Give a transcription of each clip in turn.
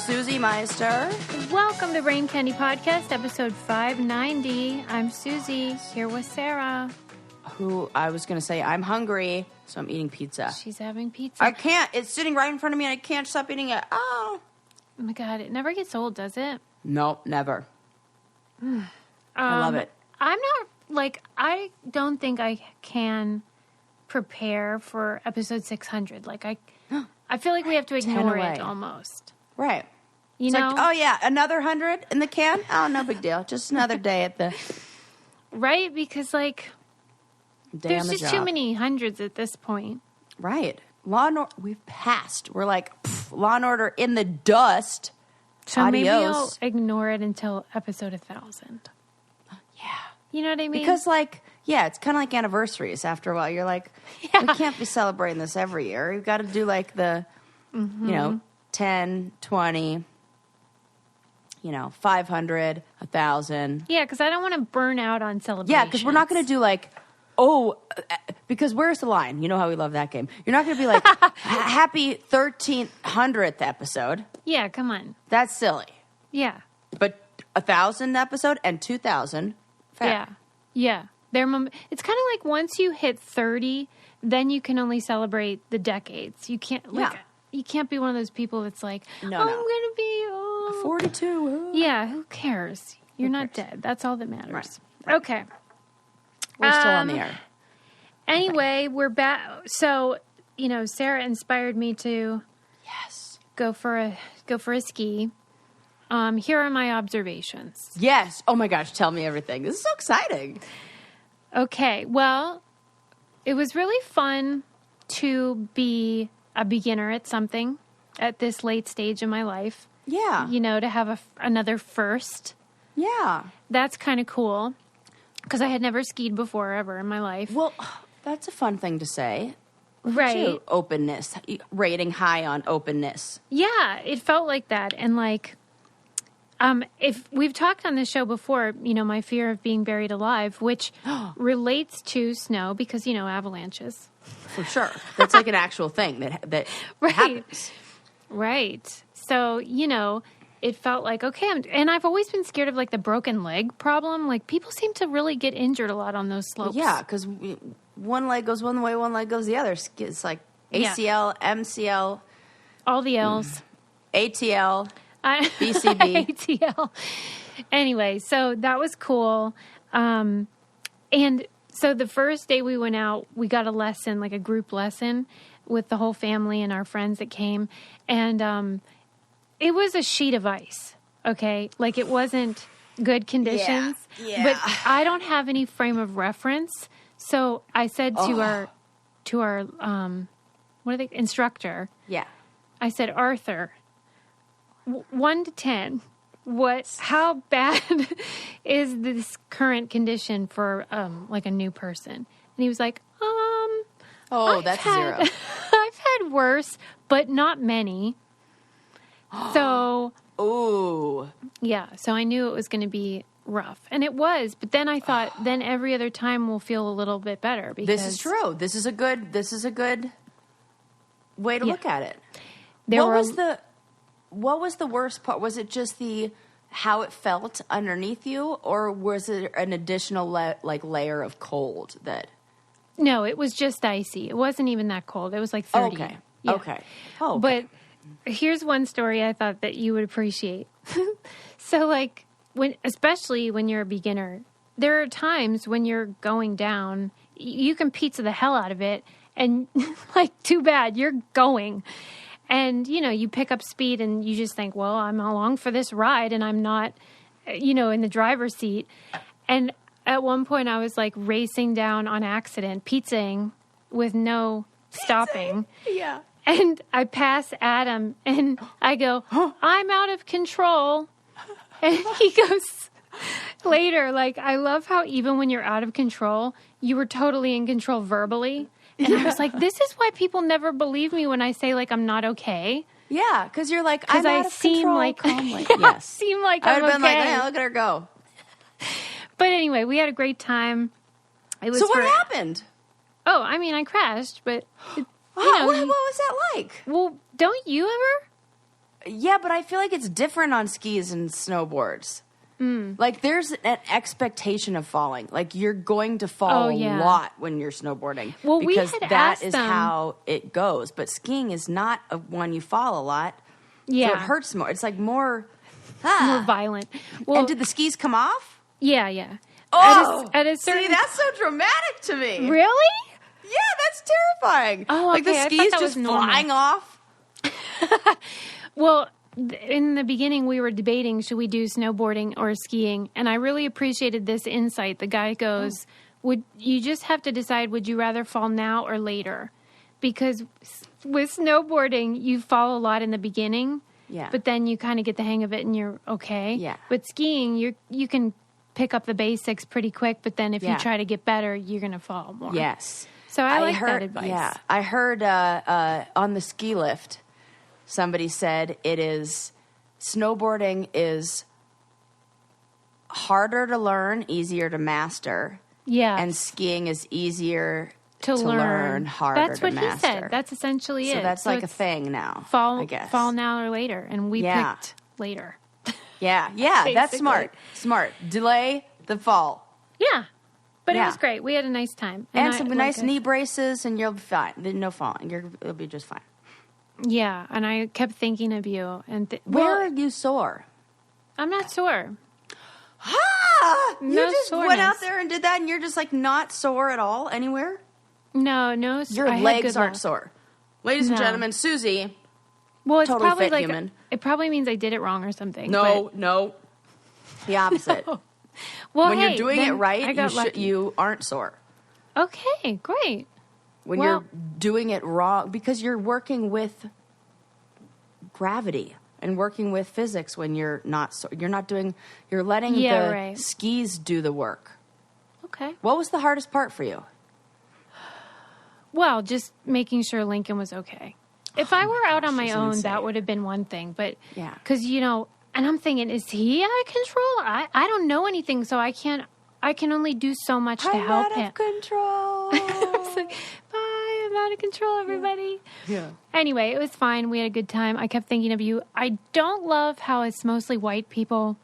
Susie Meister. Welcome to Brain Candy Podcast, episode 590. I'm Susie, here with Sarah. Who I was going to say, I'm hungry, so I'm eating pizza. She's having pizza. I can't. It's sitting right in front of me, and I can't stop eating it. Oh my God, it never gets old, does it? Nope, never. I love it. I'm not, I don't think I can prepare for episode 600. I feel like we have to ignore it almost. Right. You it's know? like, oh, yeah, another 100 in the can? Oh, no big deal. Just another day at the... Right, because, there's just too many hundreds at this point. Right. Law and Order, we've passed. We're like, Law and Order in the dust. So Adios. maybe I'll ignore it until episode 1000. Yeah. You know what I mean? Because, it's kind of like anniversaries. After a while, you're like, we can't be celebrating this every year. You've got to do, the, 10, 20, 500, 1,000. Yeah, because I don't want to burn out on celebrations. Yeah, because we're not going to do, because where's the line? You know how we love that game. You're not going to be like, happy 1,300th episode. Yeah, come on. That's silly. Yeah. But 1,000 episode and 2,000, fair. Yeah. It's kind of like once you hit 30, then you can only celebrate the decades. You can't, you can't be one of those people that's like, I'm going to be 42. Yeah, who cares? You're not dead. That's all that matters. Right. Okay. We're still on the air. Anyway, we're back. So, Sarah inspired me to go for a ski. Here are my observations. Yes. Oh my gosh, tell me everything. This is so exciting. Okay. Well, it was really fun to be a beginner at something at this late stage in my life. Yeah. To have another first. Yeah. That's kind of cool because I had never skied before ever in my life. Well, that's a fun thing to say. Right. Openness, rating high on openness. Yeah, it felt like that. And if we've talked on this show before, my fear of being buried alive, which relates to snow because, avalanches. For sure. That's like an actual thing that happens. Right. So, it felt like, okay, and I've always been scared of the broken leg problem. People seem to really get injured a lot on those slopes. Yeah, because one leg goes one way, one leg goes the other. It's like ACL, MCL. All the L's. ATL, BCB. ATL. Anyway, so that was cool. And so the first day we went out, we got a lesson, a group lesson with the whole family and our friends that came. And it was a sheet of ice, okay? It wasn't good conditions. Yeah. But I don't have any frame of reference. So I said to our instructor. Yeah. I said, Arthur, 1 to 10, how bad is this current condition for a new person? And he was like, that's 0. I've had worse, but not many. So, yeah, so I knew it was going to be rough. And it was, but then I thought, then every other time we'll feel a little bit better. Because this is true. This is a good way to look at it. What was the worst part? Was it just how it felt underneath you, or was it an additional layer of cold that? No, it was just icy. It wasn't even that cold. It was 30. Okay. Yeah. Okay. Oh, okay. But here's one story I thought that you would appreciate. So especially when you're a beginner, there are times when you're going down, you can pizza the hell out of it, and too bad, you're going. And, you pick up speed and you just think, well, I'm along for this ride and I'm not, in the driver's seat. And at one point I was racing down on accident, pizzaing with no stopping. Yeah. And I pass Adam and I go, I'm out of control. And he goes later, I love how even when you're out of control, you were totally in control verbally. And I was like, this is why people never believe me when I say I'm not okay. Yeah, because you're I'm out of control. Calmly. I seem like I'm okay. I would have been yeah, look at her go. But anyway, we had a great time. It was so what happened? Oh, I mean, I crashed, but what was that like? Well, don't you ever? Yeah, but I feel like it's different on skis and snowboards. Like, there's an expectation of falling. Like, you're going to fall a lot when you're snowboarding. Well, because we had that asked is them, how it goes. But skiing is not one you fall a lot. Yeah. So it hurts more. It's like more violent. Well, and did the skis come off? Yeah, yeah. Oh! At a certain... See, that's so dramatic to me. Really? Yeah, that's terrifying. Oh, like okay. the I skis thought that just was normal. flying off. Well, in the beginning, we were debating, should we do snowboarding or skiing? And I really appreciated this insight. The guy goes, would you just have to decide, would you rather fall now or later? Because with snowboarding, you fall a lot in the beginning. Yeah. But then you kind of get the hang of it and you're okay. Yeah. But skiing, you can pick up the basics pretty quick. But then if you try to get better, you're going to fall more. Yes. So I like that advice. Yeah. I heard on the ski lift, somebody said snowboarding is harder to learn, easier to master. Yeah. And skiing is easier to learn, harder that's to what master. He said. That's essentially it. So that's like a thing now, I guess. Fall now or later. And we picked later. Yeah. That's smart. Smart. Delay the fall. Yeah. But it was great. We had a nice time. And some nice knee braces, and you'll be fine. No falling. You'll be just fine. Yeah, and I kept thinking of you. And where are you sore? I'm not sore. You just went out there and did that, and you're just like not sore at all anywhere? No. Your legs aren't sore. Ladies and gentlemen, Susie, well, it's totally probably fit like human. It probably means I did it wrong or something. No. The opposite. Well, when you're doing it right, you aren't sore. Okay, great. When you're doing it wrong, because you're working with gravity and working with physics when you're not you're letting the skis do the work. Okay. What was the hardest part for you? Well, just making sure Lincoln was okay. If I were out on my own, that would have been one thing. But because, and I'm thinking, is he out of control? I don't know anything, so I can only do so much to help him. Out of control. I was like, bye, I'm out of control, everybody. Yeah. Anyway, it was fine. We had a good time. I kept thinking of you. I don't love how it's mostly white people.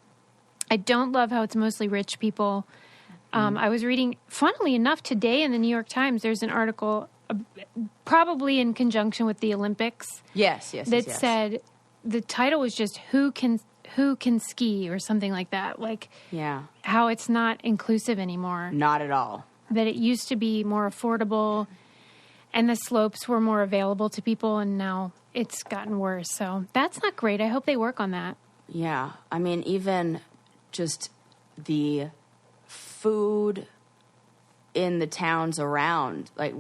I don't love how it's mostly rich people. I was reading, funnily enough, today in the New York Times, there's an article, probably in conjunction with the Olympics. Yes. That said, the title was just who can ski or something like that. Like, how it's not inclusive anymore. Not at all. That it used to be more affordable and the slopes were more available to people, and now it's gotten worse. So that's not great. I hope they work on that. Yeah. I mean, even just the food in the towns around, like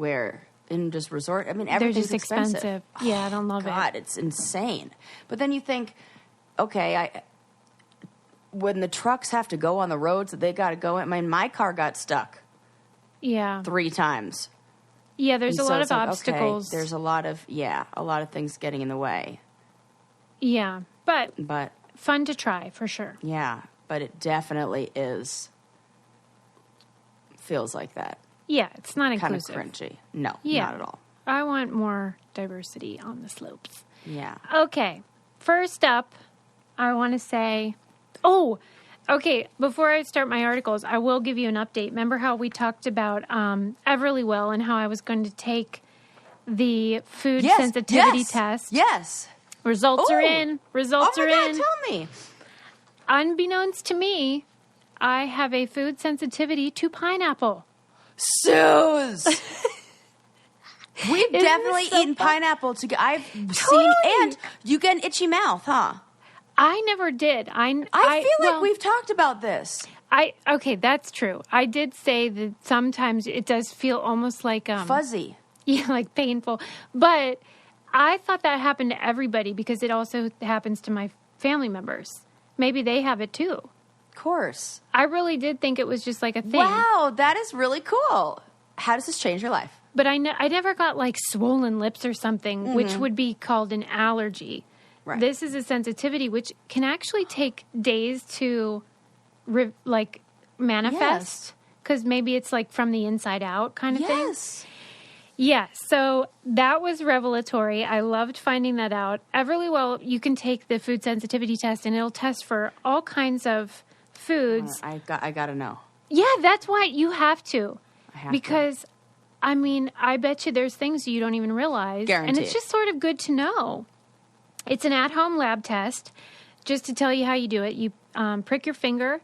in just resort. I mean, everything's they're just expensive. Yeah, I don't love it. God, it's insane. But then you think, okay, when the trucks have to go on the roads that they got to go in, my car got stuck. Yeah. 3 times. Yeah, there's and a so lot of like, obstacles. Okay, there's a lot of things getting in the way. Yeah, but fun to try for sure. Yeah, but it definitely feels like that. Yeah, it's not inclusive. Kind of cringy. No, not at all. I want more diversity on the slopes. Yeah. Okay, first up, I want to say, before I start my articles, I will give you an update. Remember how we talked about Everlywell and how I was going to take the food sensitivity test? Yes. Results are in. Results are in. Oh my God, tell me. Unbeknownst to me, I have a food sensitivity to pineapple. Suze! We've definitely eaten pineapple together. I've seen, and you get an itchy mouth, huh? I never did. I feel like we've talked about this. Okay, that's true. I did say that sometimes it does feel almost like fuzzy. Yeah, like painful. But I thought that happened to everybody because it also happens to my family members. Maybe they have it too. Of course. I really did think it was just like a thing. Wow, that is really cool. How does this change your life? But I never got like swollen lips or something, which would be called an allergy. Right. This is a sensitivity, which can actually take days to manifest. Because maybe it's like from the inside out kind of thing. Yeah, so that was revelatory. I loved finding that out. Everlywell, you can take the food sensitivity test, and it'll test for all kinds of foods. I got to know. Yeah, that's why you have to. I have because, I mean, I bet you there's things you don't even realize. Guaranteed. And it's just sort of good to know. It's an at-home lab test. Just to tell you how you do it, you prick your finger,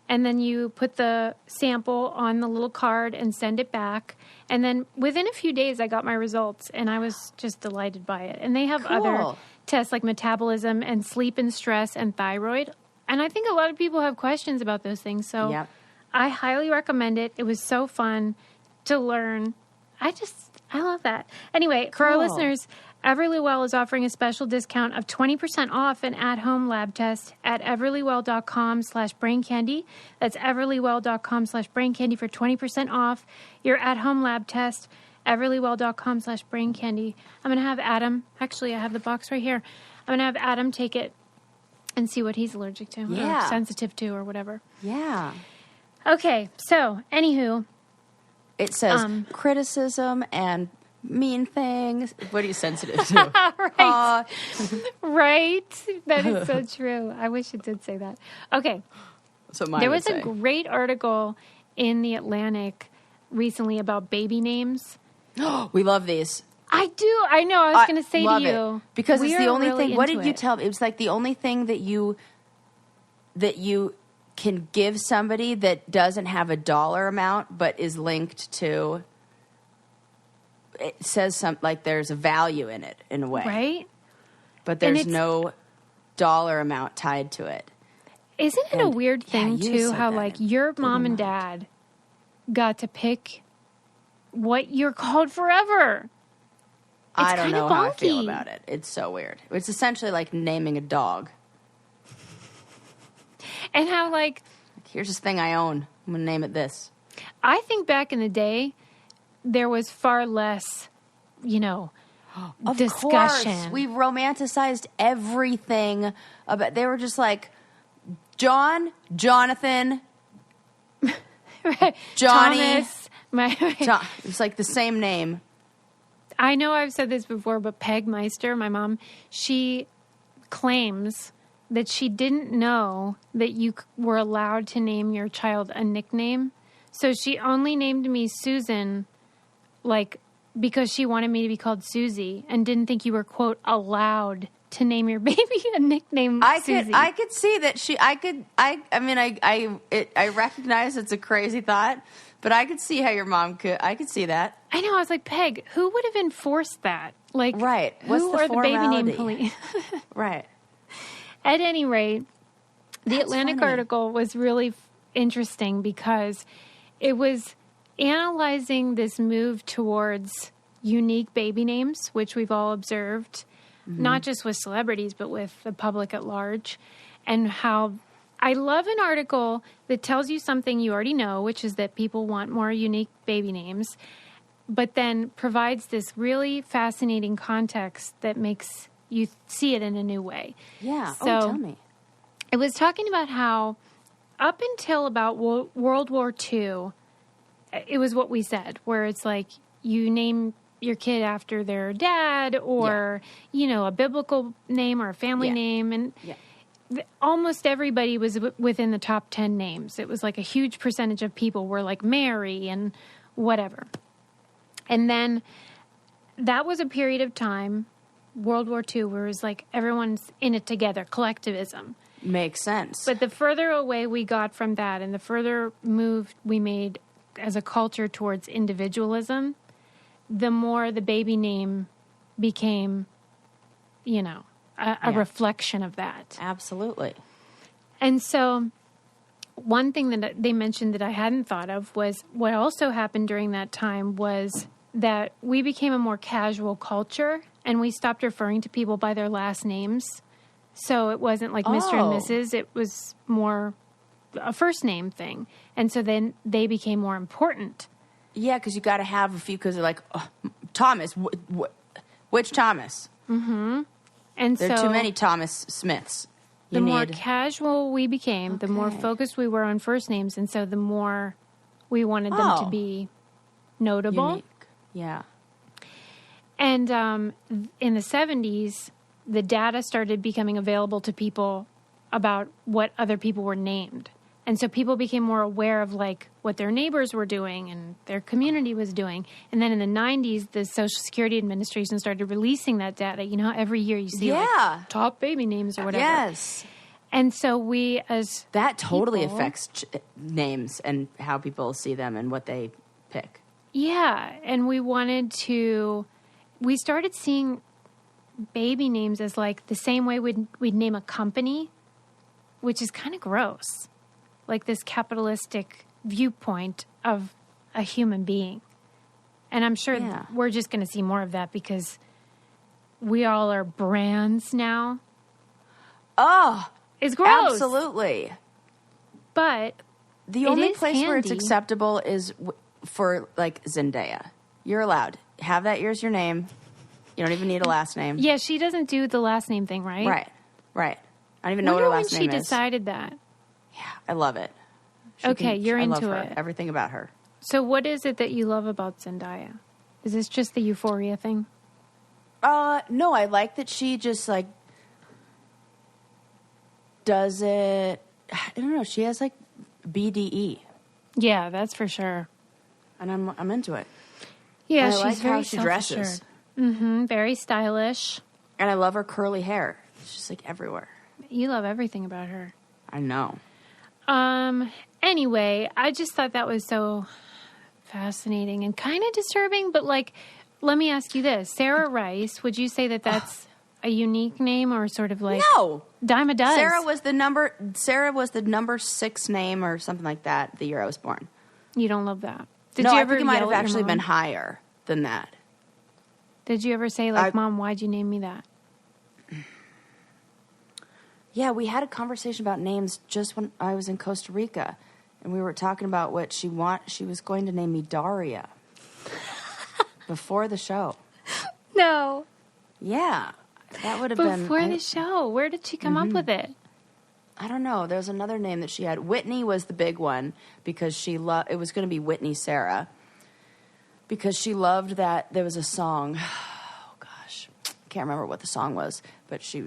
and then you put the sample on the little card and send it back. And then within a few days, I got my results, and I was just delighted by it. And they have other tests like metabolism and sleep and stress and thyroid. And I think a lot of people have questions about those things. So I highly recommend it. It was so fun to learn. I love that. Anyway, for our listeners, Everlywell is offering a special discount of 20% off an at-home lab test at everlywell.com/braincandy. That's everlywell.com/braincandy for 20% off your at-home lab test, everlywell.com/braincandy. I'm going to have Adam, actually I have the box right here. I'm going to have Adam take it and see what he's allergic to or sensitive to or whatever. Yeah. Okay, so anywho. It says criticism and mean things. What are you sensitive to? Right. Right. That is so true. I wish it did say that. Okay. So there was a great article in The Atlantic recently about baby names. We love these. I do. I know. I was going to say to you. It. Because it's the only thing. What did you tell me? It was like the only thing that you can give somebody that doesn't have a dollar amount but is linked to, it says something like there's a value in it in a way. Right? But there's no dollar amount tied to it. Isn't it a weird thing too how like your mom and dad got to pick what you're called forever? I don't know how I feel about it. It's so weird. It's essentially like naming a dog. And how, like... Here's this thing I own. I'm going to name it this. I think back in the day, there was far less, discussion. Of course. We romanticized everything. They were just like, John, Jonathan, right. Johnny. Thomas. It's like the same name. I know I've said this before, but Peg Meister, my mom, she claims that she didn't know that you were allowed to name your child a nickname. So she only named me Susan, because she wanted me to be called Susie and didn't think you were, quote, allowed to name your baby a nickname Susie. I could see that I recognize it's a crazy thought, but I could see how your mom I could see that. I know. I was like, Peg, who would have enforced that? Right. What's who the are formality? The baby name police? Right. At any rate, the Atlantic article was really interesting because it was analyzing this move towards unique baby names, which we've all observed, not just with celebrities, but with the public at large, and how I love an article that tells you something you already know, which is that people want more unique baby names, but then provides this really fascinating context that makes you see it in a new way. Yeah. So tell me. It was talking about how up until about World War II, it was what we said, where it's like you name your kid after their dad or, a biblical name or a family name. And almost everybody was within the top 10 names. It was like a huge percentage of people were like Mary and whatever. And then that was a period of time, World War II, where it was like everyone's in it together, collectivism. Makes sense. But the further away we got from that and the further move we made as a culture towards individualism, the more the baby name became, a reflection of that. Absolutely. And so one thing that they mentioned that I hadn't thought of was what also happened during that time was that we became a more casual culture and we stopped referring to people by their last names. So it wasn't like Mr. and Mrs. It was more a first name thing. And so then they became more important. Yeah, because you got to have a few, because they're like, Thomas, which Thomas? Mm-hmm. And there are too many Thomas Smiths. The more casual we became, the more focused we were on first names. And so the more we wanted them to be notable. Unique. Yeah. And in the 70s, the data started becoming available to people about what other people were named. And so people became more aware of like what their neighbors were doing and their community was doing. And then in the 90s, the Social Security Administration started releasing that data. You know, every year you see like top baby names or whatever. Yes. And so we as that totally people, affects names and how people see them and what they pick. Yeah. And we started seeing baby names as like the same way we'd name a company, which is kind of gross. Like this capitalistic viewpoint of a human being. And I'm sure we're just going to see more of that because we all are brands now. Oh, it's gross. Absolutely. But the only place where it's acceptable is for like Zendaya. You're allowed. Have that as your name. You don't even need a last name. Yeah, she doesn't do the last name thing, right? Right. I don't even know what her last name is. When she decided that. Yeah, I love it. You're into it. Everything about her. So what is it that you love about Zendaya? Is this just the euphoria thing? No, I like that she just like does it. I don't know. She has like BDE. Yeah, that's for sure. And I'm into it. Yeah, and I she's like very how she dresses. Very stylish. And I love her curly hair. It's just like everywhere. You love everything about her. I know. Anyway, I just thought that was so fascinating and kind of disturbing, but like, let me ask you this. Sarah Rice, would you say that that's a unique name or sort of like... No! Dime a dozen. Sarah was the number 6 name or something like that the year I was born. You don't love that? I think it might have actually been higher than that. Did you ever say, like, Mom, why'd you name me that? Yeah, we had a conversation about names just when I was in Costa Rica, and we were talking about what she was going to name me Daria before the show. No. Yeah, that would have been before the show. Where did she come up with it? I don't know. There was another name that she had. Whitney was the big one because it was going to be Whitney Sarah because she loved that there was a song. Oh gosh, I can't remember what the song was, but she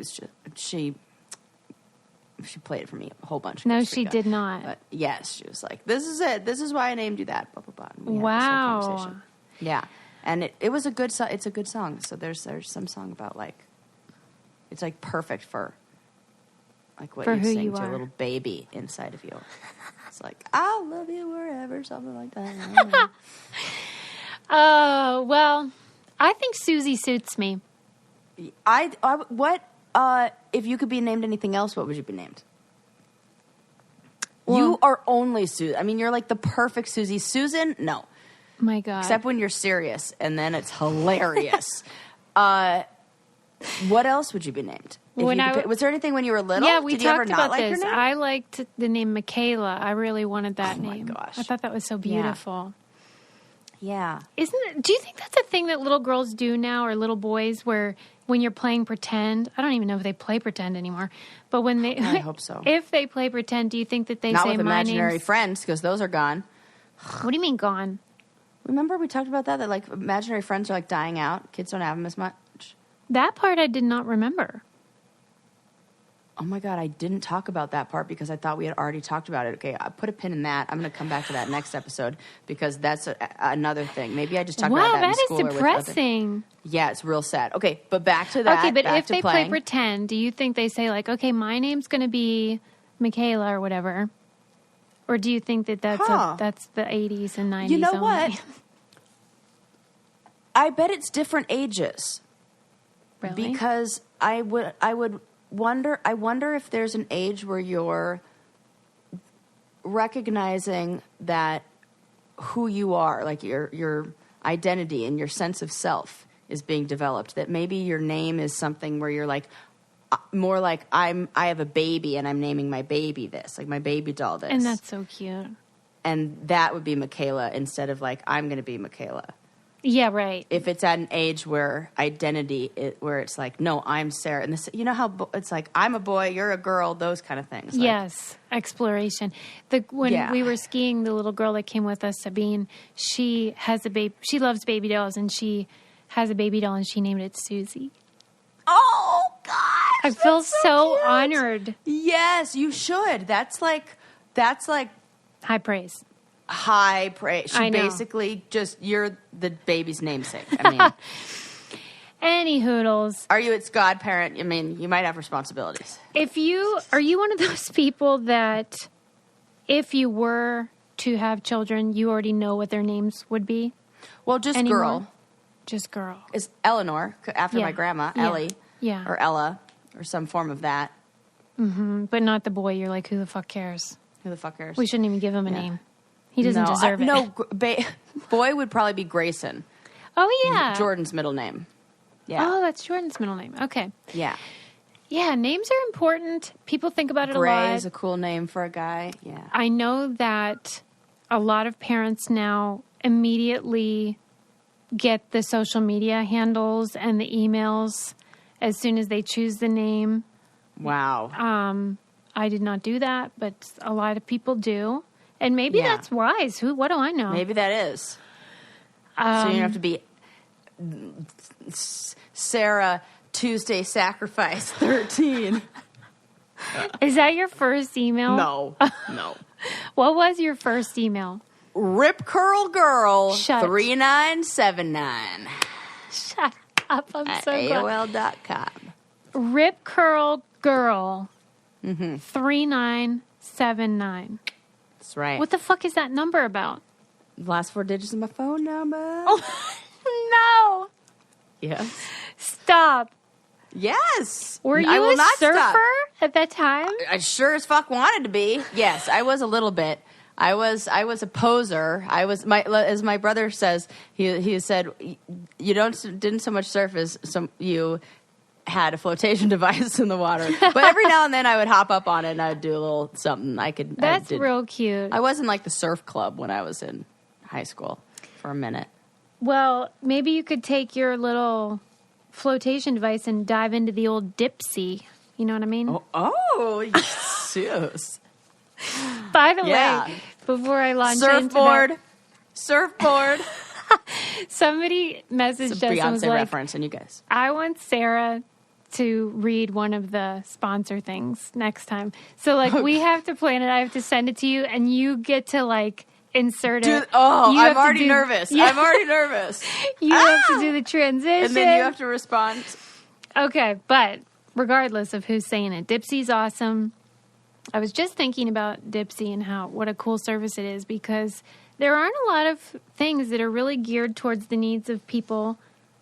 played it for me a whole bunch. No, she did not. But yes, she was like, "This is it. This is why I named you that." Blah blah blah. And we had this whole conversation. Yeah, and it was a good. It's a good song. So there's some song about like, it's like perfect for like what you sing to a little baby inside of you. It's like, "I'll love you wherever," something like that. Oh well, I think Susie suits me. If you could be named anything else, what would you be named? Well, you are only Susan. I mean, you're like the perfect Susie. Susan, no. My God. Except when you're serious, and then it's hilarious. What else would you be named? Was there anything when you were little? Yeah, we Did you ever talked not about like this. Your name? I liked the name Michaela. I really wanted that name. Oh my gosh. I thought that was so beautiful. Yeah. Do you think that's a thing that little girls do now or little boys where when you're playing pretend, I don't even know if they play pretend anymore, but when they, I hope so. If they play pretend, do you think that they not say with my imaginary name's... friends because those are gone. What do you mean gone? Remember we talked about that like imaginary friends are like dying out. Kids don't have them as much. That part I did not remember. Oh my God, I didn't talk about that part because I thought we had already talked about it. Okay, I put a pin in that. I'm going to come back to that next episode because that's another thing. Maybe I just talked about that in school. Wow, that is depressing. Yeah, it's real sad. Okay, but back to that. Okay, but if they play pretend, do you think they say like, okay, my name's going to be Michaela or whatever? Or do you think that that's the 80s and 90s? You know only? what? I bet it's different ages. Really? Because I wonder if there's an age where you're recognizing that who you are, like your identity and your sense of self is being developed. That maybe your name is something where you're like more like I have a baby and I'm naming my baby this, like my baby doll this. And that's so cute. And that would be Michaela instead of like I'm going to be Michaela. Yeah, right. If it's at an age where where it's like, no, I'm Sarah. And this, you know how it's like, I'm a boy, you're a girl, those kind of things. Like, yes, exploration. When we were skiing, the little girl that came with us, Sabine, she has a baby. She loves baby dolls, and she has a baby doll and she named it Susie. Oh, gosh. I feel so cute. honored. Yes, you should. That's like high praise. High praise. I She know. basically you're the baby's namesake. I mean, Any hoodles. are you its godparent? I mean, you might have responsibilities. Are you one of those people that if you were to have children, you already know what their names would be? Well, just Anymore? girl. Just girl. Is Eleanor, after Yeah. my grandma, Yeah. Ellie. Yeah. Or Ella, or some form of that. But not the boy. You're like, who the fuck cares? Who the fuck cares? We shouldn't even give him a name. He doesn't deserve it. No, boy would probably be Grayson. Oh, yeah. Jordan's middle name. Yeah. Oh, that's Jordan's middle name. Okay. Yeah. Yeah, names are important. People think about it a Gray lot. is a cool name for a guy. Yeah. I know that a lot of parents now immediately get the social media handles and the emails as soon as they choose the name. Wow. I did not do that, but a lot of people do. And maybe that's wise. What do I know? Maybe that is. So you don't have to be Sarah Tuesday Sacrifice 13. Is that your first email? No. No. What was your first email? Rip Curl Girl Shut. 3979 Shut up. I'm at so glad. AOL.com. Rip Curl Girl 3979. That's right. What the fuck is that number about? The last 4 digits of my phone number. No. Yes. Stop. Yes. Were I you will a not surfer stop. at that time? I sure as fuck wanted to be. Yes, I was a little bit. I was a poser. I was as my brother says. He said you didn't so much surf as you had a flotation device in the water. But every now and then I would hop up on it and I'd do a little something. That's real cute. I was in like the surf club when I was in high school for a minute. Well, maybe you could take your little flotation device and dive into the old dip sea. You know what I mean? Oh, yes. By the Yeah. way, before I launch Surfboard. into Surfboard. that, somebody messaged It's a us and was Beyonce like, reference, and you guys. I want Sarah to read one of the sponsor things next time. So, like, we have to plan it. I have to send it to you, and you get to, like, insert it. Oh, You have I'm to already do- nervous. Yeah. I'm already nervous. You have to do the transition. And then you have to respond. Okay, but regardless of who's saying it, Dipsy's awesome. I was just thinking about Dipsy and what a cool service it is, because there aren't a lot of things that are really geared towards the needs of people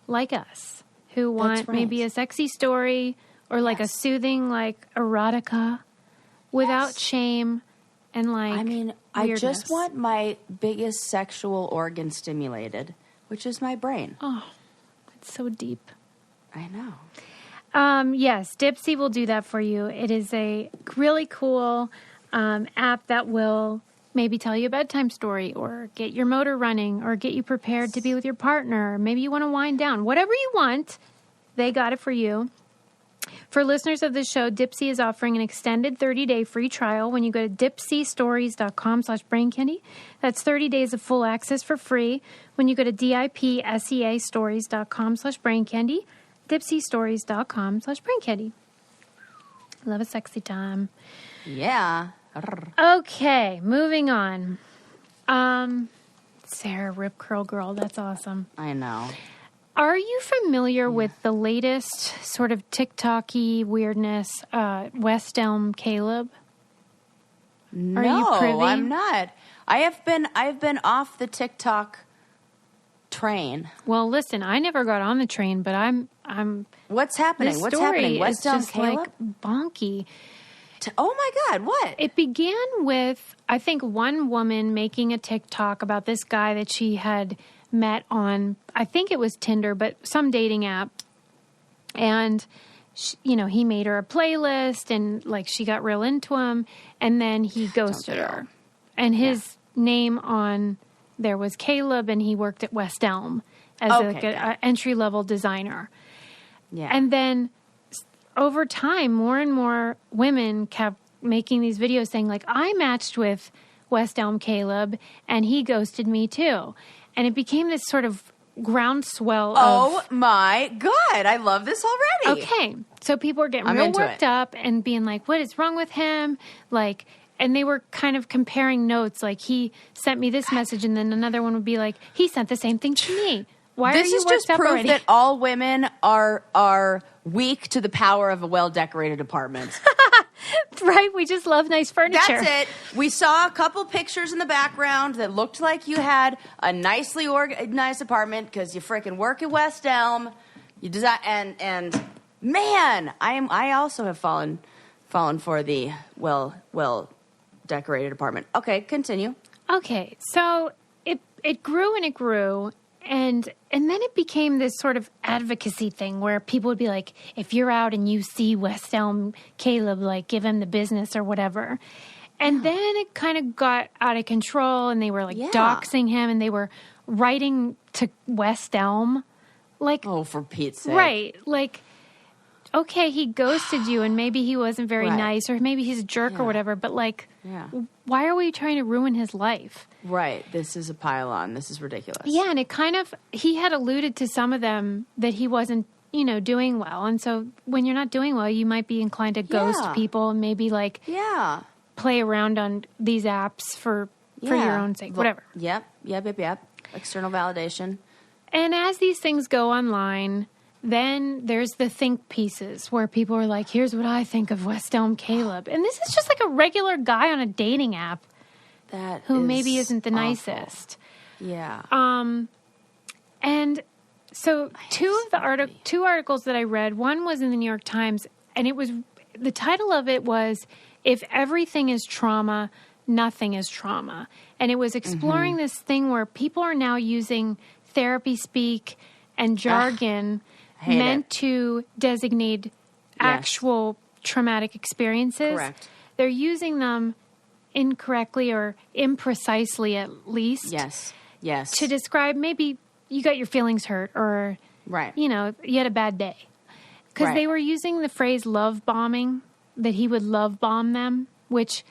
like us who want right. maybe a sexy story or like a soothing, like erotica without shame and like I mean, I weirdness. just want my biggest sexual organ stimulated, which is my brain. Oh, it's so deep. I know. Yes, Dipsy will do that for you. It is a really cool app that will maybe tell you a bedtime story or get your motor running or get you prepared to be with your partner. Maybe you want to wind down. Whatever you want, they got it for you. For listeners of the show, Dipsy is offering an extended 30-day free trial when you go to dipsystories.com/braincandy. That's 30 days of full access for free when you go to dipseastories.com/braincandy. dipsystories.com/braincandy. Love a sexy time. Yeah. Okay, moving on. Sarah, Rip Curl Girl, that's awesome. I know. Are you familiar with the latest sort of TikTok-y weirdness, West Elm Caleb? No, Are you privy? I'm not. I've been off the TikTok train. Well, listen, I never got on the train, but I'm What's happening? this What's story happening? is West Elm just Caleb? like bonky. Oh my God! What? It began with, I think, one woman making a TikTok about this guy that she had met on, I think it was Tinder, but some dating app. And, he made her a playlist and, like, she got real into him. And then he ghosted her. And his name on there was Caleb, and he worked at West Elm as an entry-level designer. Yeah. And then over time, more and more women kept making these videos saying, like, I matched with West Elm Caleb, and he ghosted me too. And it became this sort of groundswell Oh my God. I love this already. Okay. So people were getting real worked up and being like, what is wrong with him? Like, and they were kind of comparing notes. Like, he sent me this message, and then another one would be like, he sent the same thing to me. Why are you worked up already? This is just proof that all women are weak to the power of a well-decorated apartment. Right? We just love nice furniture. That's it. We saw a couple pictures in the background that looked like you had a nicely organized apartment because you freaking work at West Elm. You design and man, I also have fallen for the well decorated apartment. Okay, continue. Okay, so it grew and it grew. And then it became this sort of advocacy thing where people would be like, if you're out and you see West Elm Caleb, like, give him the business or whatever. And then it kind of got out of control, and they were, like, doxing him, and they were writing to West Elm. Like, oh, for Pete's sake. Right. Like, okay, he ghosted you, and maybe he wasn't very nice, or maybe he's a jerk or whatever, but, like, why are we trying to ruin his life? Right. This is a pile-on. This is ridiculous. Yeah, and it kind of, he had alluded to some of them that he wasn't, doing well. And so when you're not doing well, you might be inclined to ghost people and maybe, like, play around on these apps for your own sake, whatever. Yep. External validation. And as these things go online, then there's the think pieces where people are like, here's what I think of West Elm Caleb. And this is just like a regular guy on a dating app who maybe isn't the nicest. Yeah. And so two articles that I read, one was in the New York Times, and the title of it was, If Everything is Trauma, Nothing is Trauma. And it was exploring this thing where people are now using therapy speak and jargon meant to designate actual traumatic experiences. Correct. They're using them incorrectly or imprecisely, at least. Yes. To describe maybe you got your feelings hurt or, you had a bad day. Because they were using the phrase love bombing, that he would love bomb them, which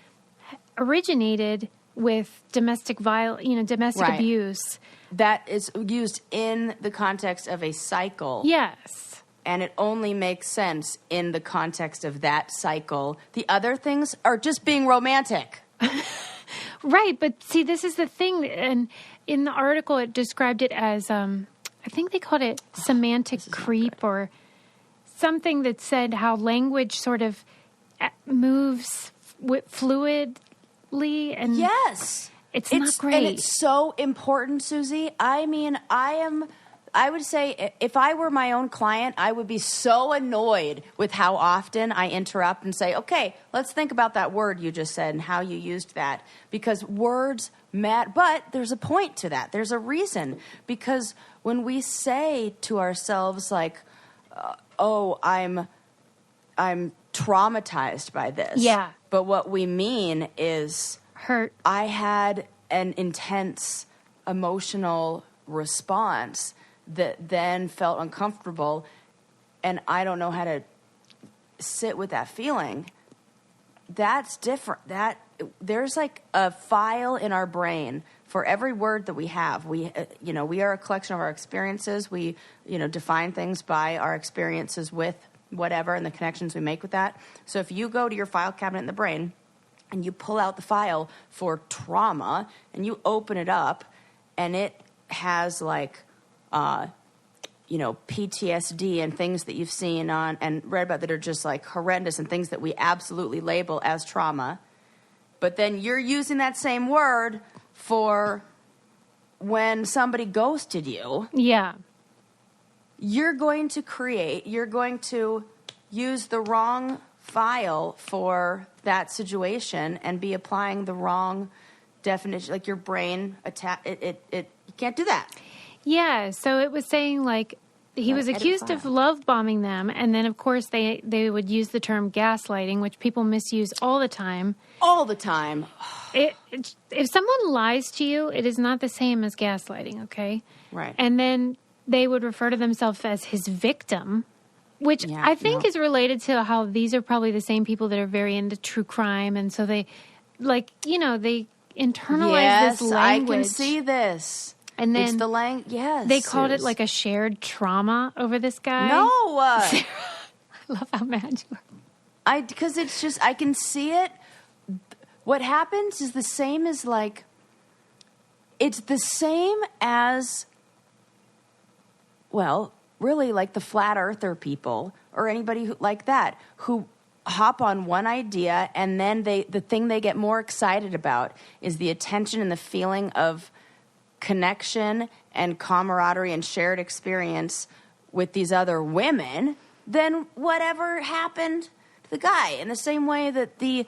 originated with domestic abuse. That is used in the context of a cycle. Yes. And it only makes sense in the context of that cycle. The other things are just being romantic. Right, but see, this is the thing. And in the article, it described it as, I think they called it semantic creep or something that said how language sort of moves fluidly. And yes. It's not great. And it's so important, Susie. I mean, I would say if I were my own client, I would be so annoyed with how often I interrupt and say, okay, let's think about that word you just said and how you used that. Because words matter, but there's a point to that. There's a reason. Because when we say to ourselves, like, I'm traumatized by this. Yeah. But what we mean is hurt. I had an intense emotional response that then felt uncomfortable, and I don't know how to sit with that feeling. That's different. There's like a file in our brain for every word that we have. We are a collection of our experiences. We, define things by our experiences with whatever and the connections we make with that. So if you go to your file cabinet in the brain and you pull out the file for trauma and you open it up and it has like, PTSD and things that you've seen on and read about that are just like horrendous and things that we absolutely label as trauma. But then you're using that same word for when somebody ghosted you. Yeah. You're going to use the wrong file for that situation and be applying the wrong definition. Like your brain, you can't do that. Yeah, so it was saying, like, he was accused of love bombing them, and then, of course, they would use the term gaslighting, which people misuse all the time. All the time. If someone lies to you, it is not the same as gaslighting, okay? Right. And then they would refer to themselves as his victim, which I think is related to how these are probably the same people that are very into true crime, and so they, they internalize this language. I can see this. And then it's the yes. They called it like a shared trauma over this guy. No. I love how mad you are. Because it's just, I can see it. What happens is the same as like, it's the same as, well, really like the flat earther people or anybody who, like that, who hop on one idea and then the thing they get more excited about is the attention and the feeling of connection and camaraderie and shared experience with these other women than whatever happened to the guy. In the same way that the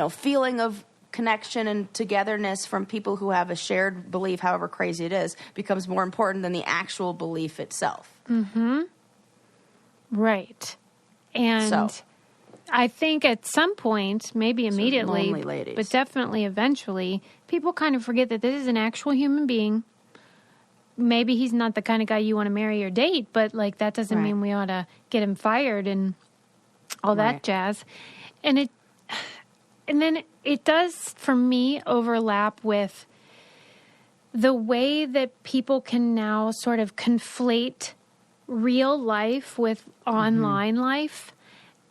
feeling of connection and togetherness from people who have a shared belief, however crazy it is, becomes more important than the actual belief itself. Mm-hmm. Right. And I think at some point, maybe immediately, but definitely eventually, people kind of forget that this is an actual human being. Maybe he's not the kind of guy you want to marry or date, but like that doesn't mean we ought to get him fired and all that jazz. And then it does, for me, overlap with the way that people can now sort of conflate real life with online life.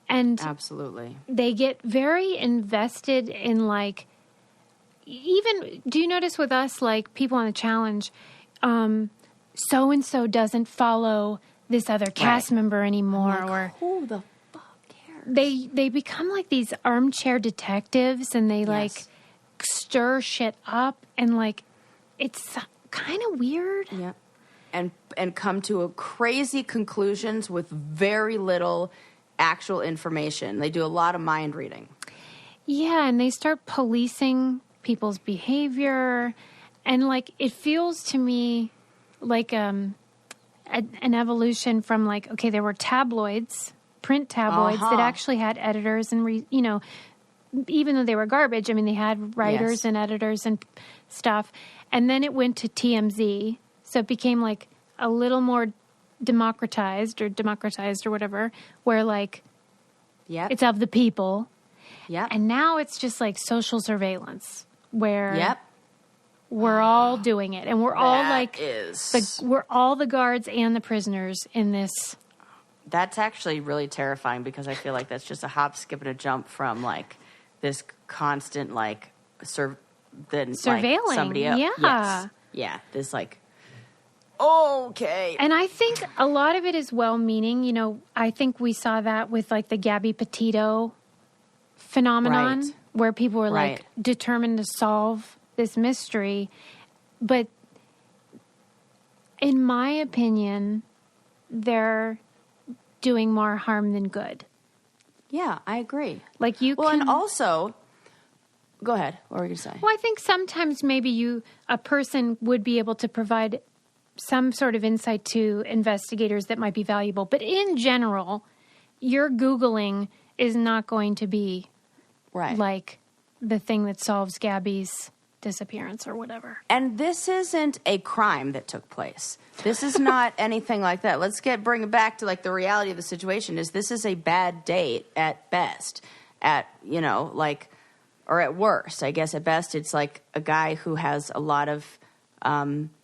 And absolutely, they get very invested in like, even, do you notice with us, like people on the challenge, so-and-so doesn't follow this other cast member anymore. Like, or who the fuck cares? They become like these armchair detectives and they like stir shit up and like, it's kind of weird. Yeah. And come to a crazy conclusions with very little actual information. They do a lot of mind reading. Yeah, and they start policing people's behavior. And like, it feels to me like an evolution from like, okay, there were tabloids, print tabloids that actually had editors and, even though they were garbage, I mean, they had writers and editors and stuff. And then it went to TMZ. So it became like a little more democratized or whatever, where like, it's of the people. Yeah. And now it's just like social surveillance where we're all doing it. And we're all like, we're all the guards and the prisoners in this. That's actually really terrifying because I feel like that's just a hop, skip, and a jump from like this constant like surveilling like, somebody else. Yeah. Yeah. This like, okay. And I think a lot of it is well-meaning. I think we saw that with like the Gabby Petito phenomenon where people were like determined to solve this mystery. But in my opinion, they're doing more harm than good. Yeah, I agree. Like and also, go ahead. What were you going to say? Well, I think sometimes maybe a person would be able to provide some sort of insight to investigators that might be valuable. But in general, your Googling is not going to be like the thing that solves Gabby's disappearance or whatever. And this isn't a crime that took place. This is not anything like that. Let's bring it back to like the reality of the situation this is a bad date at best. Or at worst. I guess at best it's like a guy who has a lot of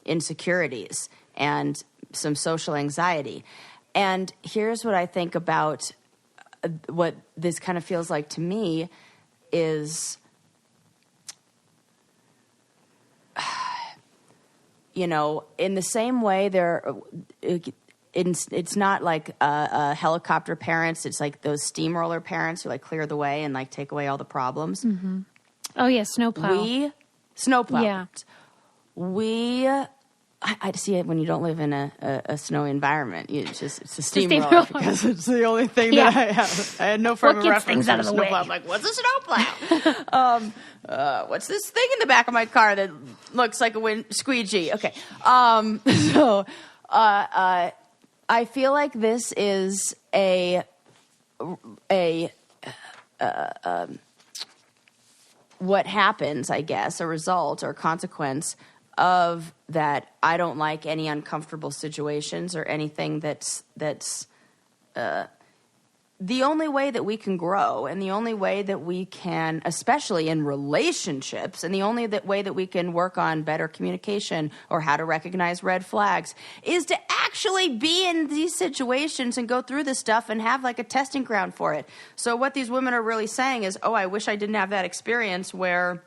insecurities and some social anxiety. And here's what I think about what this kind of feels like to me is, in the same way it's not like helicopter parents. It's like those steamroller parents who like clear the way and like take away all the problems. Mm-hmm. Oh yeah, snowplow. Snowplow. Yeah. I see it when you don't live in a snowy environment. It's a steamroller because it's the only thing that I have. I had no frame of reference for a snowplow. I'm like, what's a snowplow? What's this thing in the back of my car that looks like a squeegee? Okay. I feel like this is what happens, I guess, a result or consequence of that. I don't like any uncomfortable situations or anything that's the only way that we can grow and the only way that we can, especially in relationships, and the only way that we can work on better communication or how to recognize red flags is to actually be in these situations and go through this stuff and have like a testing ground for it. So what these women are really saying is, I wish I didn't have that experience where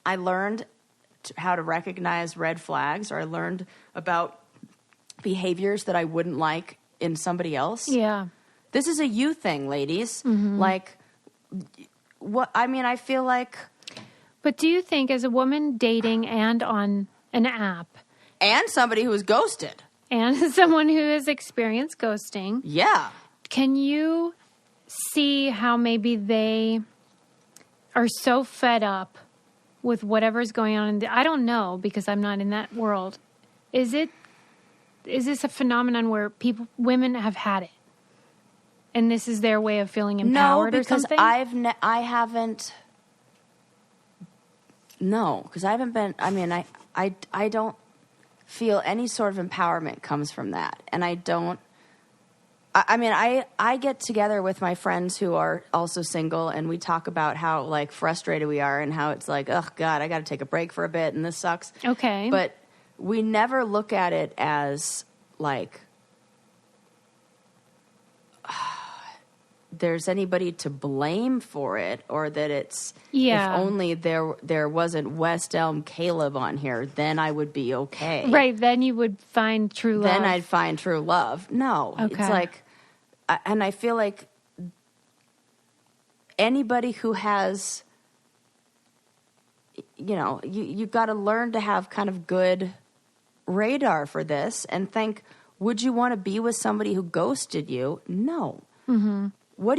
I learned how to recognize red flags, or I learned about behaviors that I wouldn't like in somebody else. Yeah. This is a you thing, ladies. Like, what? I mean, I feel like... But do you think, as a woman dating and on an app... And somebody who was ghosted. And someone who has experienced ghosting... Yeah. Can you see how maybe they are so fed up with whatever's going on? I don't know, because I'm not in that world. Is this a phenomenon where women have had it? And this is their way of feeling empowered or something? No, because I haven't been, I mean, I don't feel any sort of empowerment comes from that. And I don't, I mean, I get together with my friends who are also single, and we talk about how, like, frustrated we are and how it's like, oh, God, I got to take a break for a bit and this sucks. Okay. But we never look at it as, like, there's anybody to blame for it, or that it's, if only there wasn't West Elm Caleb on here, then I would be okay. Right, then you would find true love. Then I'd find true love. No, okay. It's like, and I feel like anybody who has, you know, you've got to learn to have kind of good radar for this and think, would you want to be with somebody who ghosted you? No. Mm-hmm. What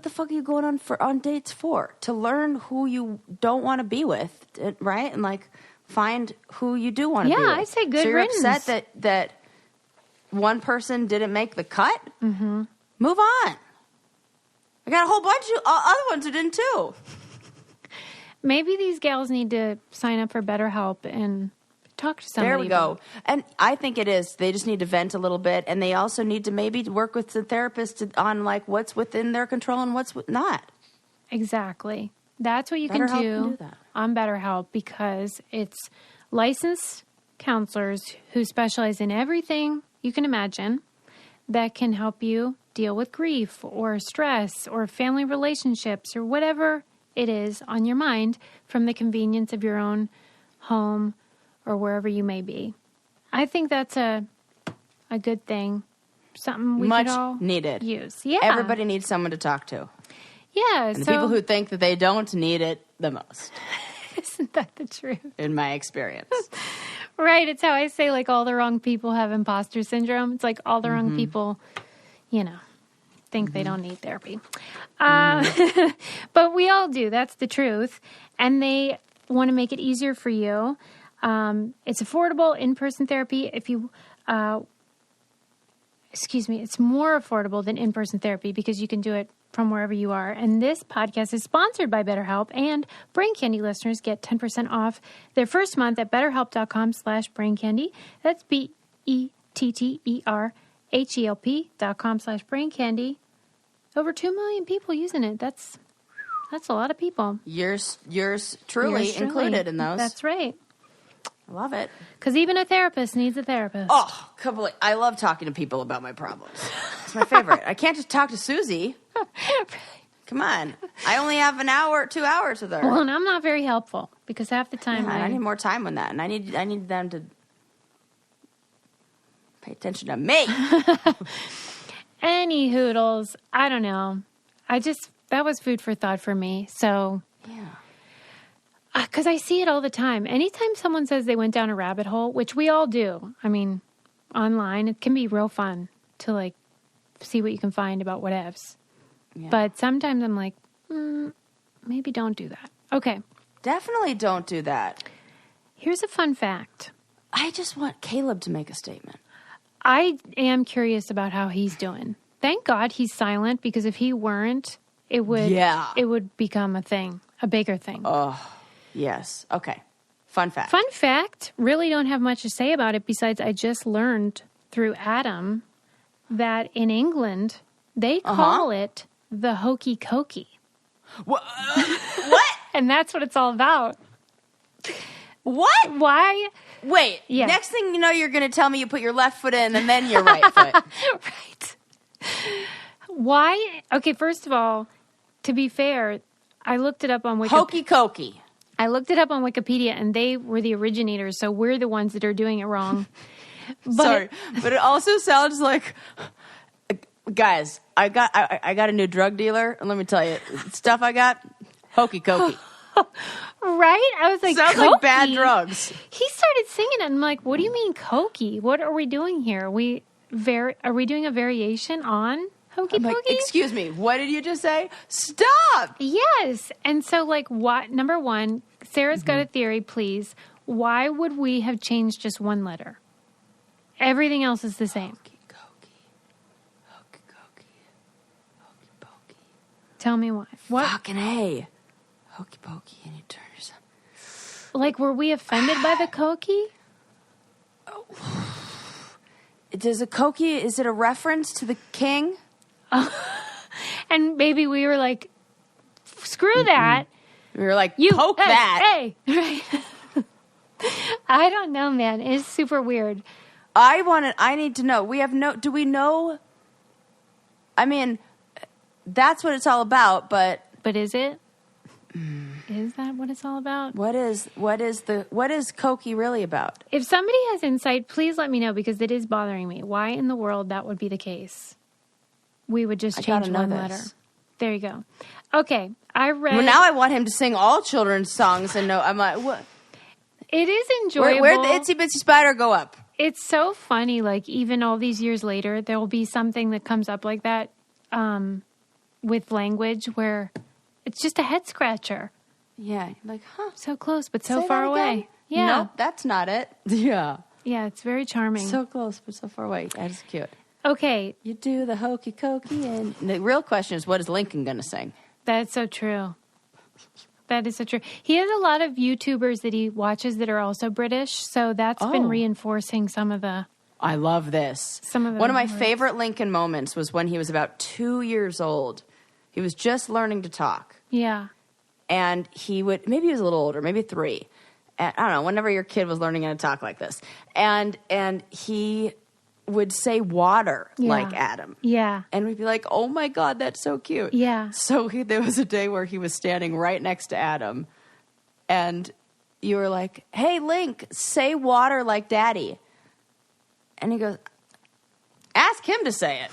the fuck are you going on dates for? To learn who you don't want to be with, right? And like find who you do want to be with. Yeah, I say good riddance. So you're upset that one person didn't make the cut? Mm-hmm. Move on. I got a whole bunch of other ones who didn't too. Maybe these gals need to sign up for BetterHelp and talk to somebody. There we go. And I think it is. They just need to vent a little bit, and they also need to maybe work with the therapist on like what's within their control and what's not. Exactly. That's what you BetterHelp can can do do that. on BetterHelp, because it's licensed counselors who specialize in everything you can imagine that can help you deal with grief or stress or family relationships or whatever it is on your mind from the convenience of your own home or wherever you may be. I think that's a good thing. Something we Much could all needed. use. Yeah. Everybody needs someone to talk to. Yeah. And the people who think that they don't need it the most. Isn't that the truth? In my experience. Right. It's how I say, like, all the wrong people have imposter syndrome. It's like all the wrong people, you know, think they don't need therapy. But we all do. That's the truth. And they want to make it easier for you. It's affordable in-person therapy. If you, it's more affordable than in-person therapy because you can do it from wherever you are. And this podcast is sponsored by BetterHelp, and Brain Candy listeners get 10% off their first month at betterhelp.com/braincandy. That's BetterHelp.com/braincandy. Over 2 million people using it. That's a lot of people. Yours truly included in those. That's right. I love it. Because even a therapist needs a therapist. Oh, I love talking to people about my problems. It's my favorite. I can't just talk to Susie. Come on. I only have 2 hours with her. Well, and I'm not very helpful because half the time I need more time on that. And I need them to pay attention to me. Any hoodles. I don't know. That was food for thought for me. So, yeah. Because I see it all the time. Anytime someone says they went down a rabbit hole, which we all do. I mean, online, it can be real fun to, like, see what you can find about whatevs. Yeah. But sometimes I'm like, maybe don't do that. Okay. Definitely don't do that. Here's a fun fact. I just want Caleb to make a statement. I am curious about how he's doing. Thank God he's silent, because if he weren't, it would become a thing, a bigger thing. Oh, yes. Okay. Fun fact. Fun fact. Really don't have much to say about it besides I just learned through Adam that in England They call it the hokey cokey. What? And that's what it's all about. What? Why? Wait. Yeah. Next thing you know, you're going to tell me you put your left foot in and then your right foot. Right. Why? Okay, first of all, to be fair, I looked it up on Wikipedia. Hokey cokey. I looked it up on Wikipedia, and they were the originators, so we're the ones that are doing it wrong. Sorry, but it also sounds like, guys, I got a new drug dealer, and let me tell you, stuff I got, hokey cokey. Right? I was like, sounds cokey? like bad drugs. He started singing it, and I'm like, what do you mean cokey? What are we doing here? Are we doing a variation on hokey I'm pokey? like, excuse me, what did you just say? Stop! Yes. And so, like, what? Number one, Sarah's got a theory, please. Why would we have changed just one letter? Everything else is the same. Hokey cokey. Hokey cokey. Hokey pokey. Tell me why. What? Fucking A. Hokey pokey, and you turn yourself. Like, were we offended by the cokey? Does a cokey, is it a reference to the king? And maybe we were like, screw that. We were like, You poke that. Hey. Right. I don't know, man. It's super weird. I need to know. Do we know? I mean, that's what it's all about, but is it? Is that what it's all about? what is Cokie really about? If somebody has insight, please let me know, because it is bothering me. Why in the world that would be the case? We would just change one letter. There you go. Okay, I read. Well, now I want him to sing all children's songs, and I'm like, what? It is enjoyable. Where'd the Itsy Bitsy Spider go up? It's so funny. Like, even all these years later, there will be something that comes up like that with language where it's just a head scratcher. Yeah, like, so close, but so Say far that away. again? Yeah, nope, that's not it. Yeah, it's very charming. so close, but so far away. That's cute. Okay, You do the hokey cokey, and the real question is, what is Lincoln going to sing? that's so true. That is so true. He has a lot of YouTubers that he watches that are also British, so that's been reinforcing some of the. I love this. One of my favorite Lincoln moments was when he was about 2 years old. He was just learning to talk. Yeah. And maybe he was a little older, maybe 3. And, I don't know, whenever your kid was learning how to talk like this. And he would say water like Adam. Yeah. And we'd be like, oh my God, that's so cute. Yeah. So there was a day where he was standing right next to Adam. And you were like, hey, Link, say water like Daddy. And he goes, ask him to say it.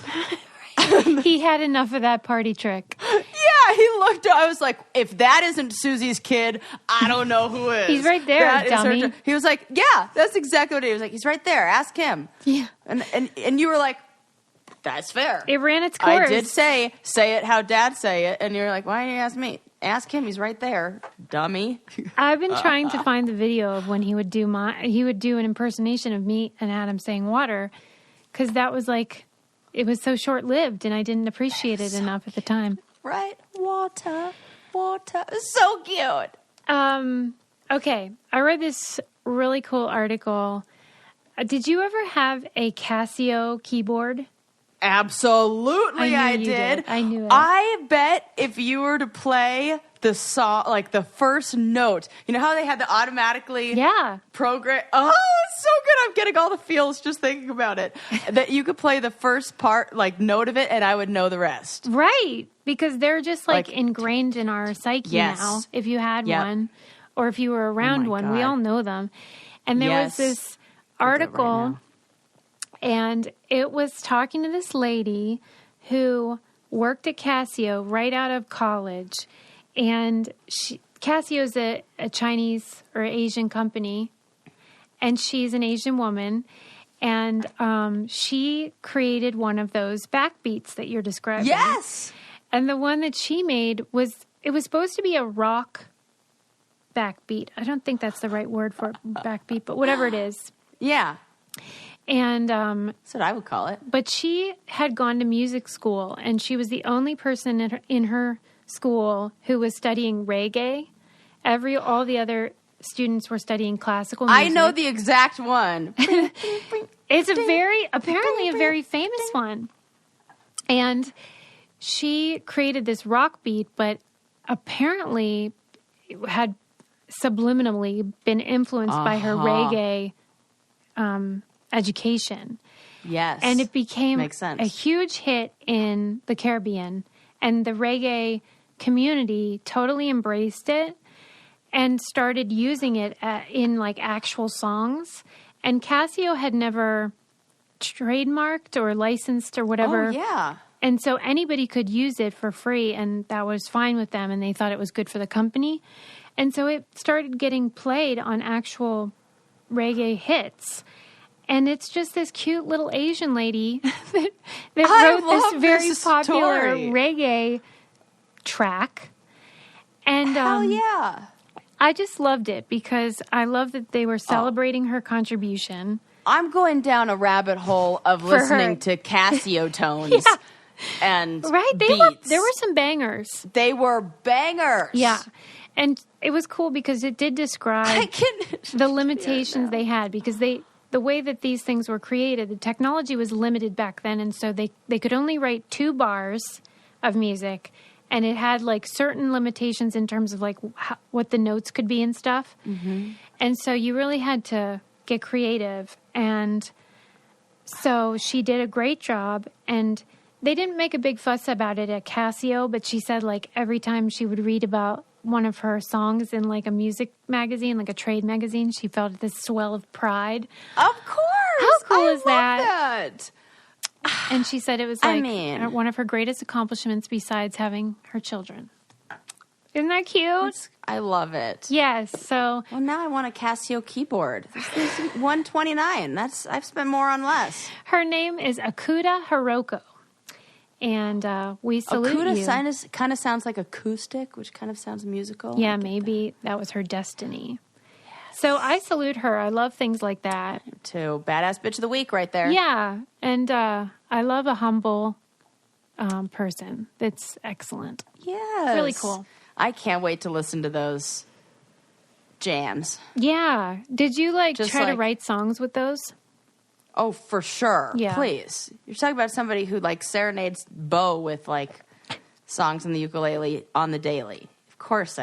He had enough of that party trick. Yeah, he looked. I was like, if that isn't Susie's kid, I don't know who is. He's right there, dummy. He was like, yeah, that's exactly what he was like. He's right there. Ask him. Yeah. And you were like, that's fair. It ran its course. I did say it how Dad say it, and you're like, why didn't you ask me? Ask him. He's right there, dummy. I've been trying to find the video of when he would do an impersonation of me and Adam saying water, because that was like, it was so short-lived, and I didn't appreciate it enough at the time. Right? Water. So cute. Okay. I read this really cool article. Did you ever have a Casio keyboard? Absolutely, I you did. I knew it. I bet if you were to play the song, like the first note, you know how they had the automatically program? Oh, it's so good. I'm getting all the feels just thinking about it. That you could play the first part, like note of it, and I would know the rest. Right. Because they're just like ingrained in our psyche now. If you had one, or if you were around one, we all know them. And there was this article, and it was talking to this lady who worked at Casio right out of college. And Casio is a Chinese or Asian company, and she's an Asian woman. And she created one of those backbeats that you're describing. Yes! And the one that she made was supposed to be a rock backbeat. I don't think that's the right word for backbeat, but whatever it is. Yeah. And that's what I would call it. But she had gone to music school, and she was the only person in her school who was studying reggae. All the other students were studying classical music. I know the exact one. It's apparently a very famous one. And she created this rock beat, but apparently had subliminally been influenced by her reggae education. Yes. And it became Makes sense. a huge hit in the Caribbean. And the reggae community totally embraced it and started using it in like actual songs. And Casio had never trademarked or licensed or whatever. Oh, yeah. And so anybody could use it for free, and that was fine with them, and they thought it was good for the company. And so it started getting played on actual reggae hits. And it's just this cute little Asian lady that wrote this very popular reggae track. And hell yeah. I just loved it because I love that they were celebrating her contribution. I'm going down a rabbit hole of listening to Casio tones and beats. There were some bangers. They were bangers. Yeah. And it was cool because it did describe the limitations they had, because the way that these things were created, the technology was limited back then, and so they could only write 2 bars of music, and it had like certain limitations in terms of like what the notes could be and stuff. Mm-hmm. And so you really had to get creative. And so she did a great job, and they didn't make a big fuss about it at Casio, but she said like every time she would read about one of her songs in like a music magazine, like a trade magazine, she felt this swell of pride. Of course. How cool I is love that? And she said it was like one of her greatest accomplishments besides having her children. Isn't that cute? I love it. Yes. So well, now I want a Casio keyboard. This is $129. I've spent more on less. Her name is Akuda Hiroko. And we salute you. Akuda kind of sounds like acoustic, which kind of sounds musical. Yeah, maybe that was her destiny. Yes. So I salute her. I love things like that. Too. Badass bitch of the week right there. Yeah. And I love a humble person. It's excellent. Yes. Really cool. I can't wait to listen to those jams. Yeah. Did you try to write songs with those? Oh, for sure. Yeah. Please. You're talking about somebody who serenades Bo with songs on the ukulele on the daily. Of course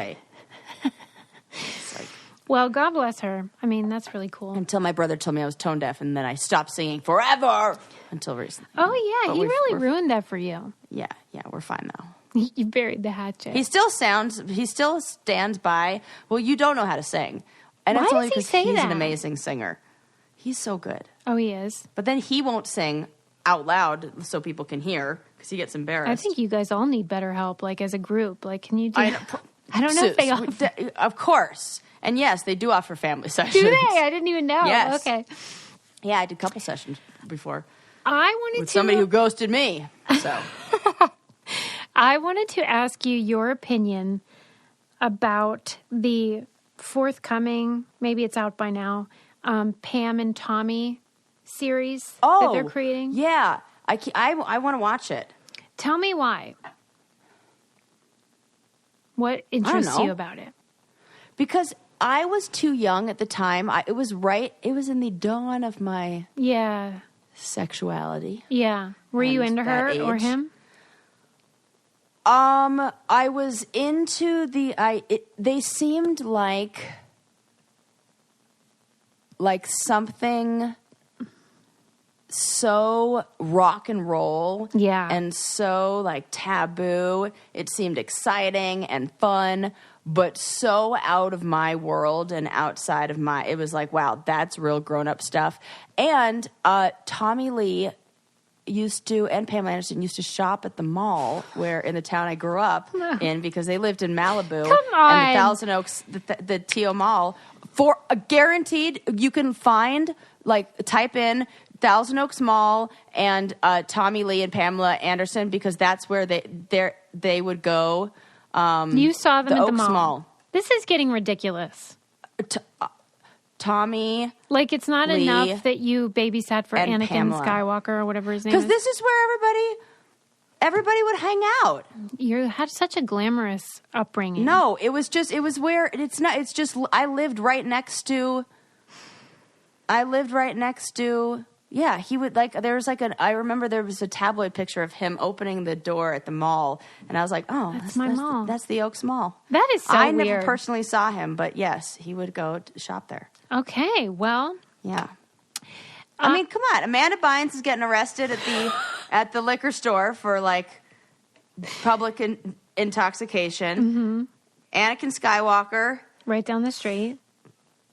Well, God bless her. I mean, that's really cool. Until my brother told me I was tone deaf, and then I stopped singing forever until recently. Oh, yeah. He really ruined that for you. Yeah, we're fine now. You buried the hatchet. He still stands by, well, you don't know how to sing. And it's only because he's an amazing singer. He's so good. Oh, he is. But then he won't sing out loud so people can hear because he gets embarrassed. I think you guys all need better help, as a group. Can you do... I don't know if they offer... Of course. And yes, they do offer family sessions. Do they? I didn't even know. Yes. Okay. Yeah, I did a couple sessions before. With somebody who ghosted me. So... I wanted to ask you your opinion about the forthcoming, maybe it's out by now, Pam and Tommy series that they're creating. Yeah. I want to watch it. Tell me why. What interests you about it? Because I was too young at the time. It was in the dawn of my sexuality. Yeah. Were you into her or him? I was into they seemed like something so rock and roll. Yeah. And so taboo. It seemed exciting and fun, but so out of my world and outside of it was wow, that's real grown up stuff. And, Tommy Lee and Pamela Anderson used to shop at the mall in the town I grew up in, because they lived in Malibu. Come on. And the Thousand Oaks, the T.O. Mall, for a guaranteed, you can find, type in Thousand Oaks Mall and Tommy Lee and Pamela Anderson, because that's where they would go. You saw them at the Oaks mall. This is getting ridiculous. Tommy, it's not Lee, enough that you babysat for Anakin Pamela. Skywalker or whatever his name is. Because this is where everybody would hang out. You had such a glamorous upbringing. No, it was where it's not. It's just I lived right next to. Yeah, he would there was I remember there was a tabloid picture of him opening the door at the mall, and I was like, oh, that's my mall. That's the Oaks Mall. That is so weird. I never personally saw him, but yes, he would go to shop there. Okay, well. Yeah. I mean, come on. Amanda Bynes is getting arrested at the liquor store for public intoxication. Anakin Skywalker. Right down the street.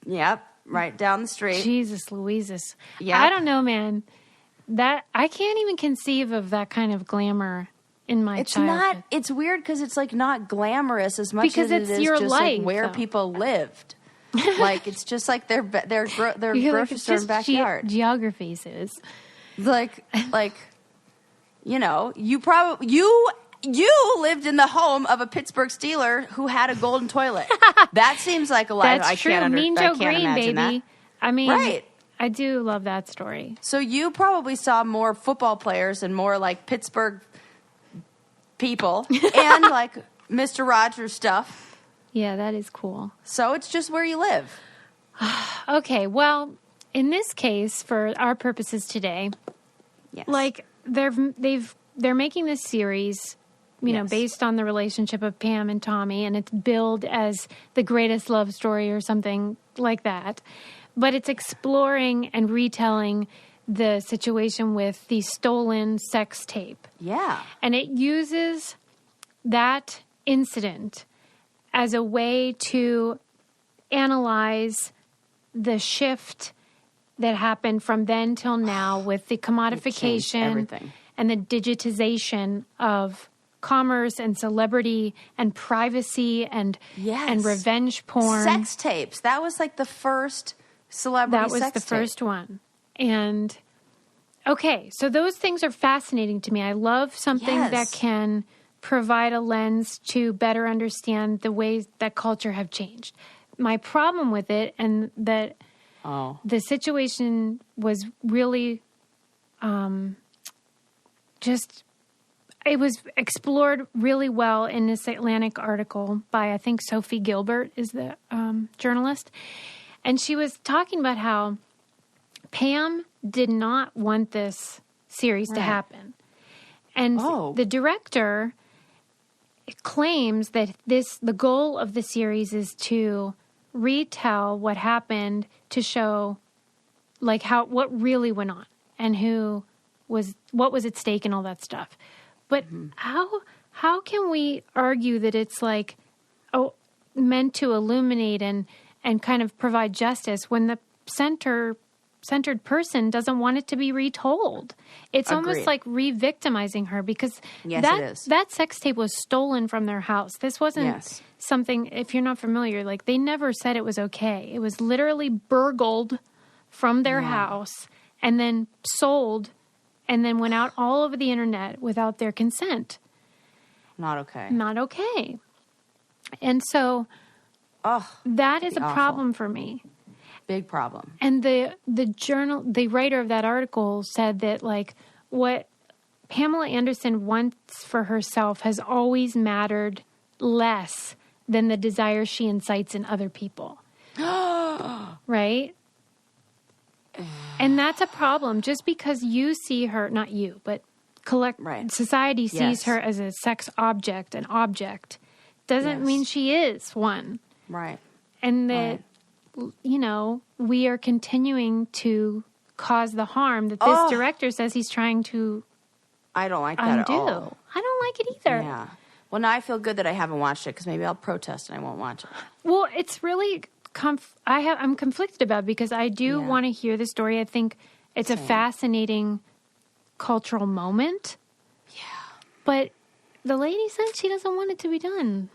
Yep. Right down the street. Jesus Louises. Yeah. I don't know, man. That I can't even conceive of that kind of glamour in my childhood. It's weird because it's not glamorous as much because as it is your just life, where people lived. It's just their grocery store and backyard. Geographies is you lived in the home of a Pittsburgh Steeler who had a golden toilet. That seems like a life. That's true. Mean Joe Green, baby. That. I mean, right. I do love that story. So you probably saw more football players and more Pittsburgh people and Mr. Rogers stuff. Yeah, that is cool. So it's just where you live. Okay, well, in this case, for our purposes today, yes. they're making this series, based on the relationship of Pam and Tommy, and it's billed as the greatest love story or something like that. But it's exploring and retelling the situation with the stolen sex tape. Yeah. And it uses that incident as a way to analyze the shift that happened from then till now with the commodification and the digitization of commerce and celebrity and privacy and revenge porn. Sex tapes. That was the first celebrity sex tape. That was the first one. And, okay, so those things are fascinating to me. I love something that can provide a lens to better understand the ways that culture have changed. My problem with it, and that the situation was really it was explored really well in this Atlantic article by, I think, Sophie Gilbert is the journalist. And she was talking about how Pam did not want this series to happen. And the director claims that the goal of the series is to retell what happened, to show what really went on and what was at stake and all that stuff. But how can we argue that it's meant to illuminate and kind of provide justice when the centered person doesn't want it to be retold? It's almost like re-victimizing her because it is. That sex tape was stolen from their house. This wasn't something, if you're not familiar, they never said it was okay. It was literally burgled from their house and then sold and then went out all over the internet without their consent. Not okay. Not okay. And so that is a problem for me. Big problem. And the writer of that article said that what Pamela Anderson wants for herself has always mattered less than the desire she incites in other people. Right? And that's a problem. Just because you see her, not you, but society sees her as a sex object, an object, doesn't mean she is one. Right. And that, we are continuing to cause the harm that this director says he's trying to I don't like that undo. at all. I don't like it either. Yeah. Well, now I feel good that I haven't watched it because maybe I'll protest and I won't watch it. Well, it's really... I'm conflicted about it because I do want to hear the story. I think it's a fascinating cultural moment. Yeah. But the lady said she doesn't want it to be done.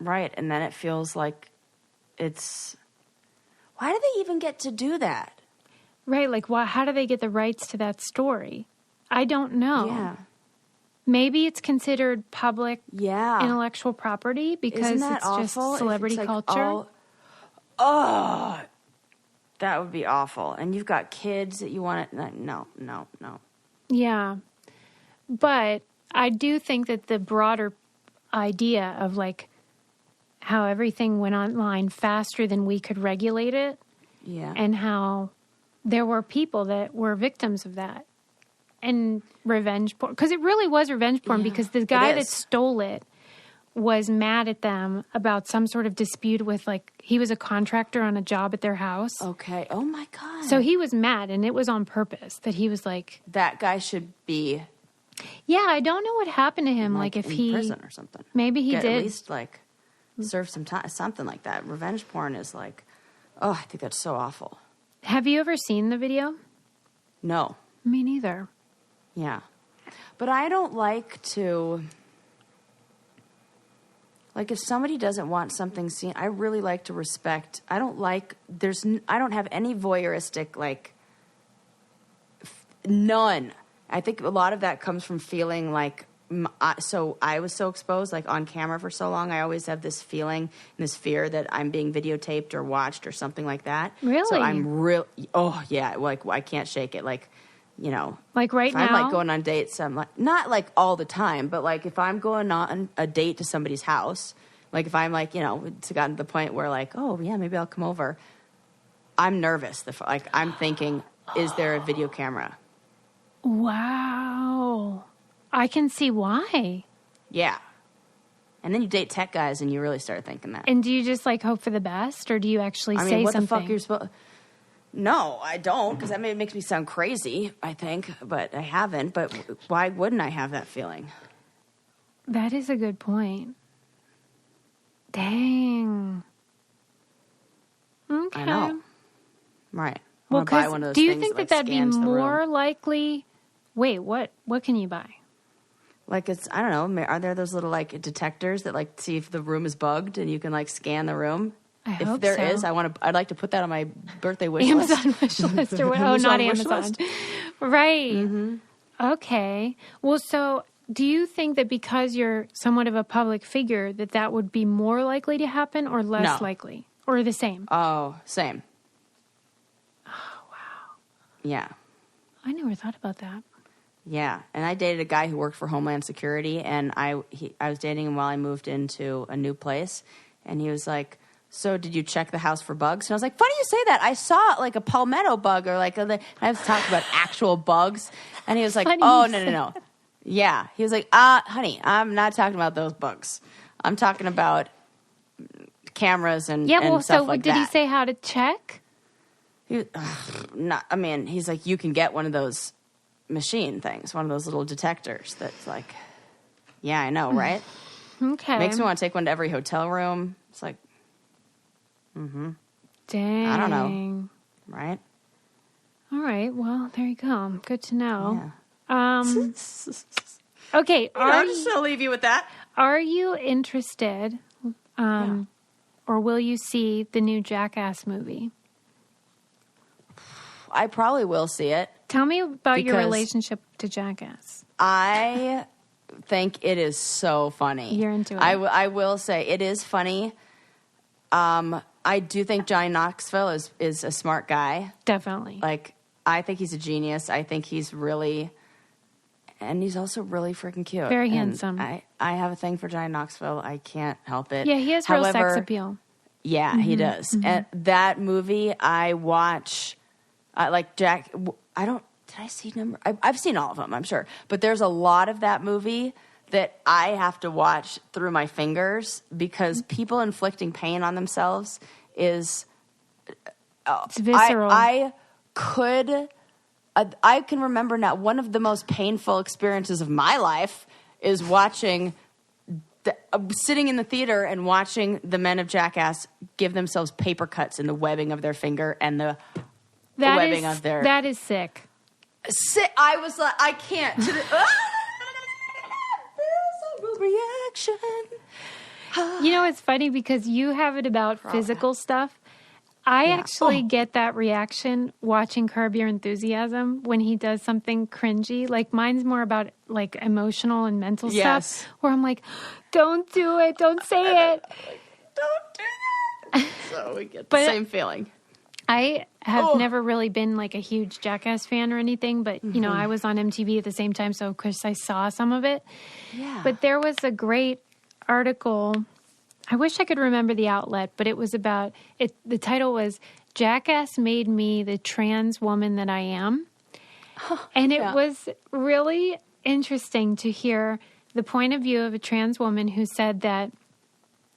Right. And then it feels like it's... Why do they even get to do that? Right. How do they get the rights to that story? I don't know. Yeah. Maybe it's considered public intellectual property because it's awful? Just celebrity culture. That would be awful. And you've got kids that you want to... No. Yeah. But I do think that the broader idea of how everything went online faster than we could regulate it. Yeah. And how there were people that were victims of that. And revenge porn. Because it really was revenge porn because the guy that stole it was mad at them about some sort of dispute with, like, he was a contractor on a job at their house. Okay. Oh, my God. So he was mad, and it was on purpose that he was like... That guy should be... Yeah, I don't know what happened to him. Like if in he... prison or something. Maybe he did. At least, like, serve some time. Something like that. Revenge porn is like... Oh, I think that's so awful. Have you ever seen the video? No. Me neither. Yeah. But I don't like to... Like, if somebody doesn't want something seen, I really like to respect. I don't like, I don't have any voyeuristic, like, none. I think a lot of that comes from feeling like, so I was so exposed, like, on camera for so long. I always have this feeling and this fear that I'm being videotaped or watched or something like that. Really? So I'm oh, yeah, like, I can't shake it. Like, you know, like right now, I'm like going on dates. I'm like, not like all the time, but like if I'm going on a date to somebody's house, like if I'm like, you know, it's gotten to the point where like, oh yeah, maybe I'll come over. I'm nervous. Like I'm thinking, is there a video camera? Wow. I can see why. Yeah. And then you date tech guys and you really start thinking that. And do you just like hope for the best or do you actually say what something? The fuck you're supposed... No, I don't, because that makes me sound crazy, I think, but I haven't. But why wouldn't I have that feeling? That is a good point. Dang. Okay. I know. Right. Well, buy one of those do you things think that that'd be more room. likely? Wait, what can you buy? Like I don't know, are there those little like detectors that like see if the room is bugged and you can like scan the room? If there so. is, I'd like to put that on my birthday wish list. Amazon wish list or oh, not Amazon. Right. Mm-hmm. Okay. Well, so do you think that because you're somewhat of a public figure that would be more likely to happen or less likely? Or the same? Oh, same. Oh, wow. Yeah. I never thought about that. Yeah. And I dated a guy who worked for Homeland Security, and I was dating him while I moved into a new place, and he was like, so did you check the house for bugs? And I was like, funny you say that. I saw like a palmetto bug or like I was talking about actual bugs. And he was like, oh, no. Yeah. He was like, honey, I'm not talking about those bugs. I'm talking about cameras and stuff like that. Did he say how to check? He's like, you can get one of those machine things, one of those little detectors that's like, yeah, I know, right? Okay. Makes me want to take one to every hotel room. It's like, mm-hmm. Dang. I don't know. Right? All right. Well, there you go. Good to know. Yeah. Okay. I'm just going to leave you with that. Are you interested, or will you see the new Jackass movie? I probably will see it. Tell me about your relationship to Jackass. I think it is so funny. You're into it. I will say it is funny. I do think Johnny Knoxville is a smart guy. Definitely. Like, I think he's a genius. I think he's really... And he's also really freaking cute. Very handsome. I have a thing for Johnny Knoxville. I can't help it. Yeah, he has real sex appeal. Yeah, he does. Mm-hmm. And that movie, I watch... like, Jack... I don't... Did I see number... I've seen all of them, I'm sure. But there's a lot of that movie that I have to watch through my fingers because people inflicting pain on themselves is... it's visceral. I can remember now, one of the most painful experiences of my life is watching... sitting in the theater and watching the men of Jackass give themselves paper cuts in the webbing of their finger and the webbing of their... That is sick. I was like, I can't. Reaction. You know, it's funny because you have it about physical stuff. I actually get that reaction watching Curb Your Enthusiasm when he does something cringy. Like, mine's more about, like, emotional and mental stuff. Where I'm like, don't do it. Don't say it. Don't do that. So we get the same feeling. I have never really been, like, a huge Jackass fan or anything. But, you know, I was on MTV at the same time. So, of course, I saw some of it. Yeah. But there was a great article I wish I could remember the outlet, but it was about it. The title was "Jackass Made Me the Trans Woman That I Am," and it was really interesting to hear the point of view of a trans woman who said that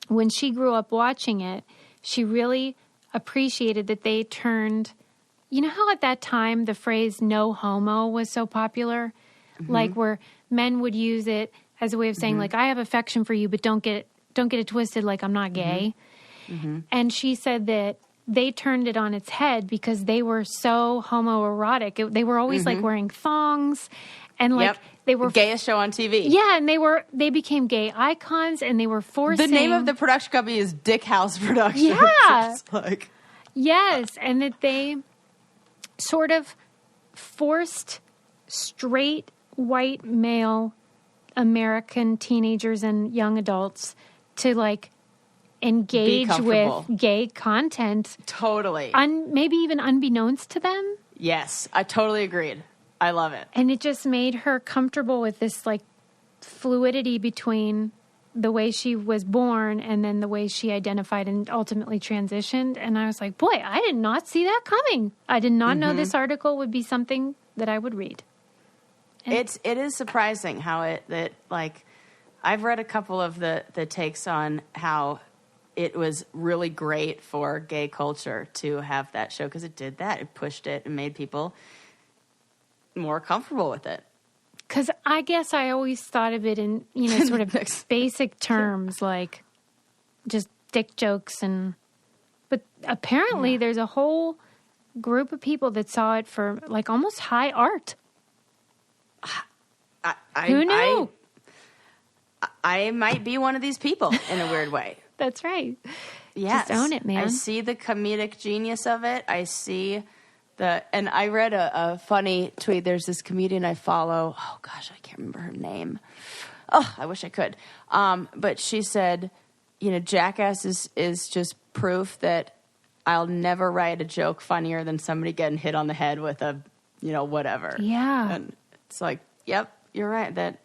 when she grew up watching it, she really appreciated that they turned. You know how at that time the phrase "no homo" was so popular, like where men would use it as a way of saying, like, I have affection for you, but don't get it twisted, like I'm not gay. And she said that they turned it on its head because they were so homoerotic. They were always like wearing thongs and like they were gayest show on TV. Yeah, and they became gay icons and they were forcing. The name of the production company is Dick House Productions. Yeah. Like... Yes, and that they sort of forced straight white male American teenagers and young adults to like engage with gay content. Totally. Maybe even unbeknownst to them. Yes, I totally agreed. I love it. And it just made her comfortable with this like fluidity between the way she was born and then the way she identified and ultimately transitioned. And I was like, boy, I did not see that coming. I did not know this article would be something that I would read. And it is surprising how I've read a couple of the takes on how it was really great for gay culture to have that show because it did that. It pushed it and made people more comfortable with it. Because I guess I always thought of it in, sort of basic terms, like just dick jokes. But apparently there's a whole group of people that saw it for like almost high art. Who knew? I might be one of these people in a weird way. That's right. Yes. Just own it, man. I see the comedic genius of it. I see and I read a funny tweet. There's this comedian I follow. Oh gosh, I can't remember her name. Oh, I wish I could. But she said, Jackass is just proof that I'll never write a joke funnier than somebody getting hit on the head with a, whatever. Yeah. And it's like, yep, you're right. That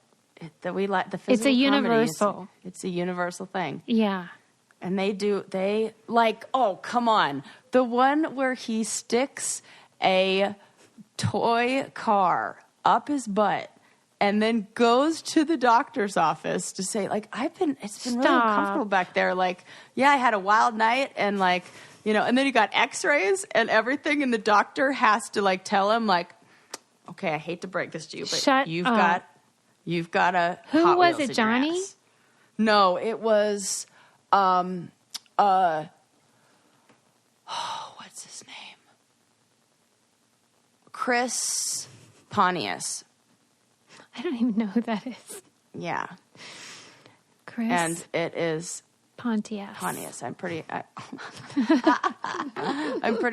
we like the physical. It's a universal. It's a universal thing. Yeah. And they like, oh, come on. The one where he sticks a toy car up his butt and then goes to the doctor's office to say, like, it's been really uncomfortable back there. Like, yeah, I had a wild night and like, and then he got x-rays and everything. And the doctor has to like tell him like, okay, I hate to break this to you, but you've got a Who Hot was Wheels it, in your Johnny? ass. No, it was, what's his name? Chris Pontius. I don't even know who that is. Yeah. Chris. And it is Pontius. I'm pretty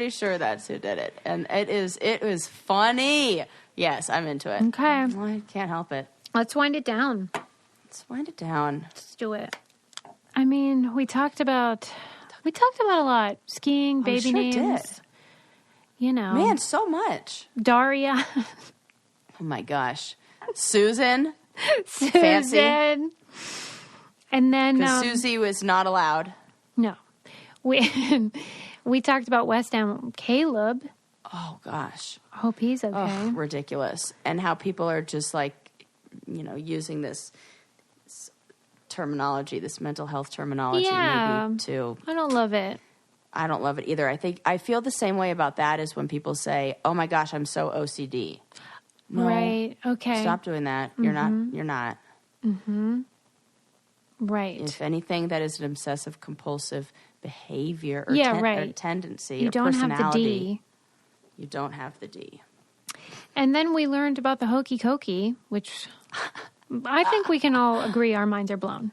sure that's who did it. And it was funny. Yes, I'm into it. Okay. I can't help it. Let's wind it down. Let's do it. I mean, we talked about a lot. Skiing, baby names. Did. Man, so much. Daria. Oh my gosh. Susan. Fancy. And then Susie was not allowed. No. We talked about West Ham Caleb. Oh gosh. I hope he's okay. Oh, ridiculous. And how people are just like, using this terminology, this mental health terminology maybe to... I don't love it. I don't love it either. I feel the same way about that as when people say, oh my gosh, I'm so OCD. No, right. Okay. Stop doing that. You're not. Mm-hmm. Right. If anything, that is an obsessive compulsive behavior or, or tendency you or don't personality. Have the D. You don't have the D. And then we learned about the hokey cokey, which I think we can all agree our minds are blown.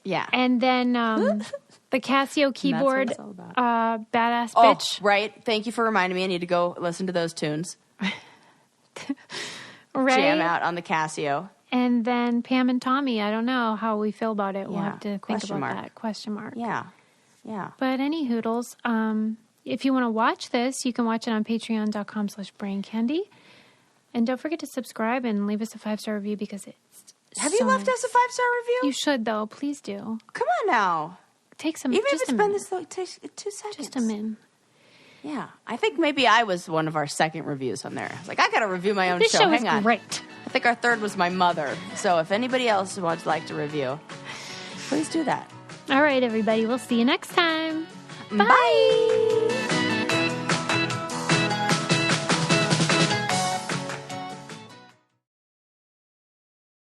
Yeah. And then the Casio keyboard, badass bitch. Oh, right. Thank you for reminding me. I need to go listen to those tunes. Right. Jam out on the Casio. And then Pam and Tommy, I don't know how we feel about it. We'll have to think about that. Question mark. Yeah. Yeah. But any hoodles, if you want to watch this, you can watch it on patreon.com/braincandy. And don't forget to subscribe and leave us a 5-star review because it's Have you left us a 5-star review? You should, though. Please do. Come on now. take some. Even just if it's been this, like, takes 2 seconds. Just a minute. Yeah, I think maybe I was one of our second reviews on there. I was like, I got to review my own This show Hang on. is great. I think our third was my mother. So if anybody else would like to review, please do that. All right, everybody. We'll see you next time. Bye.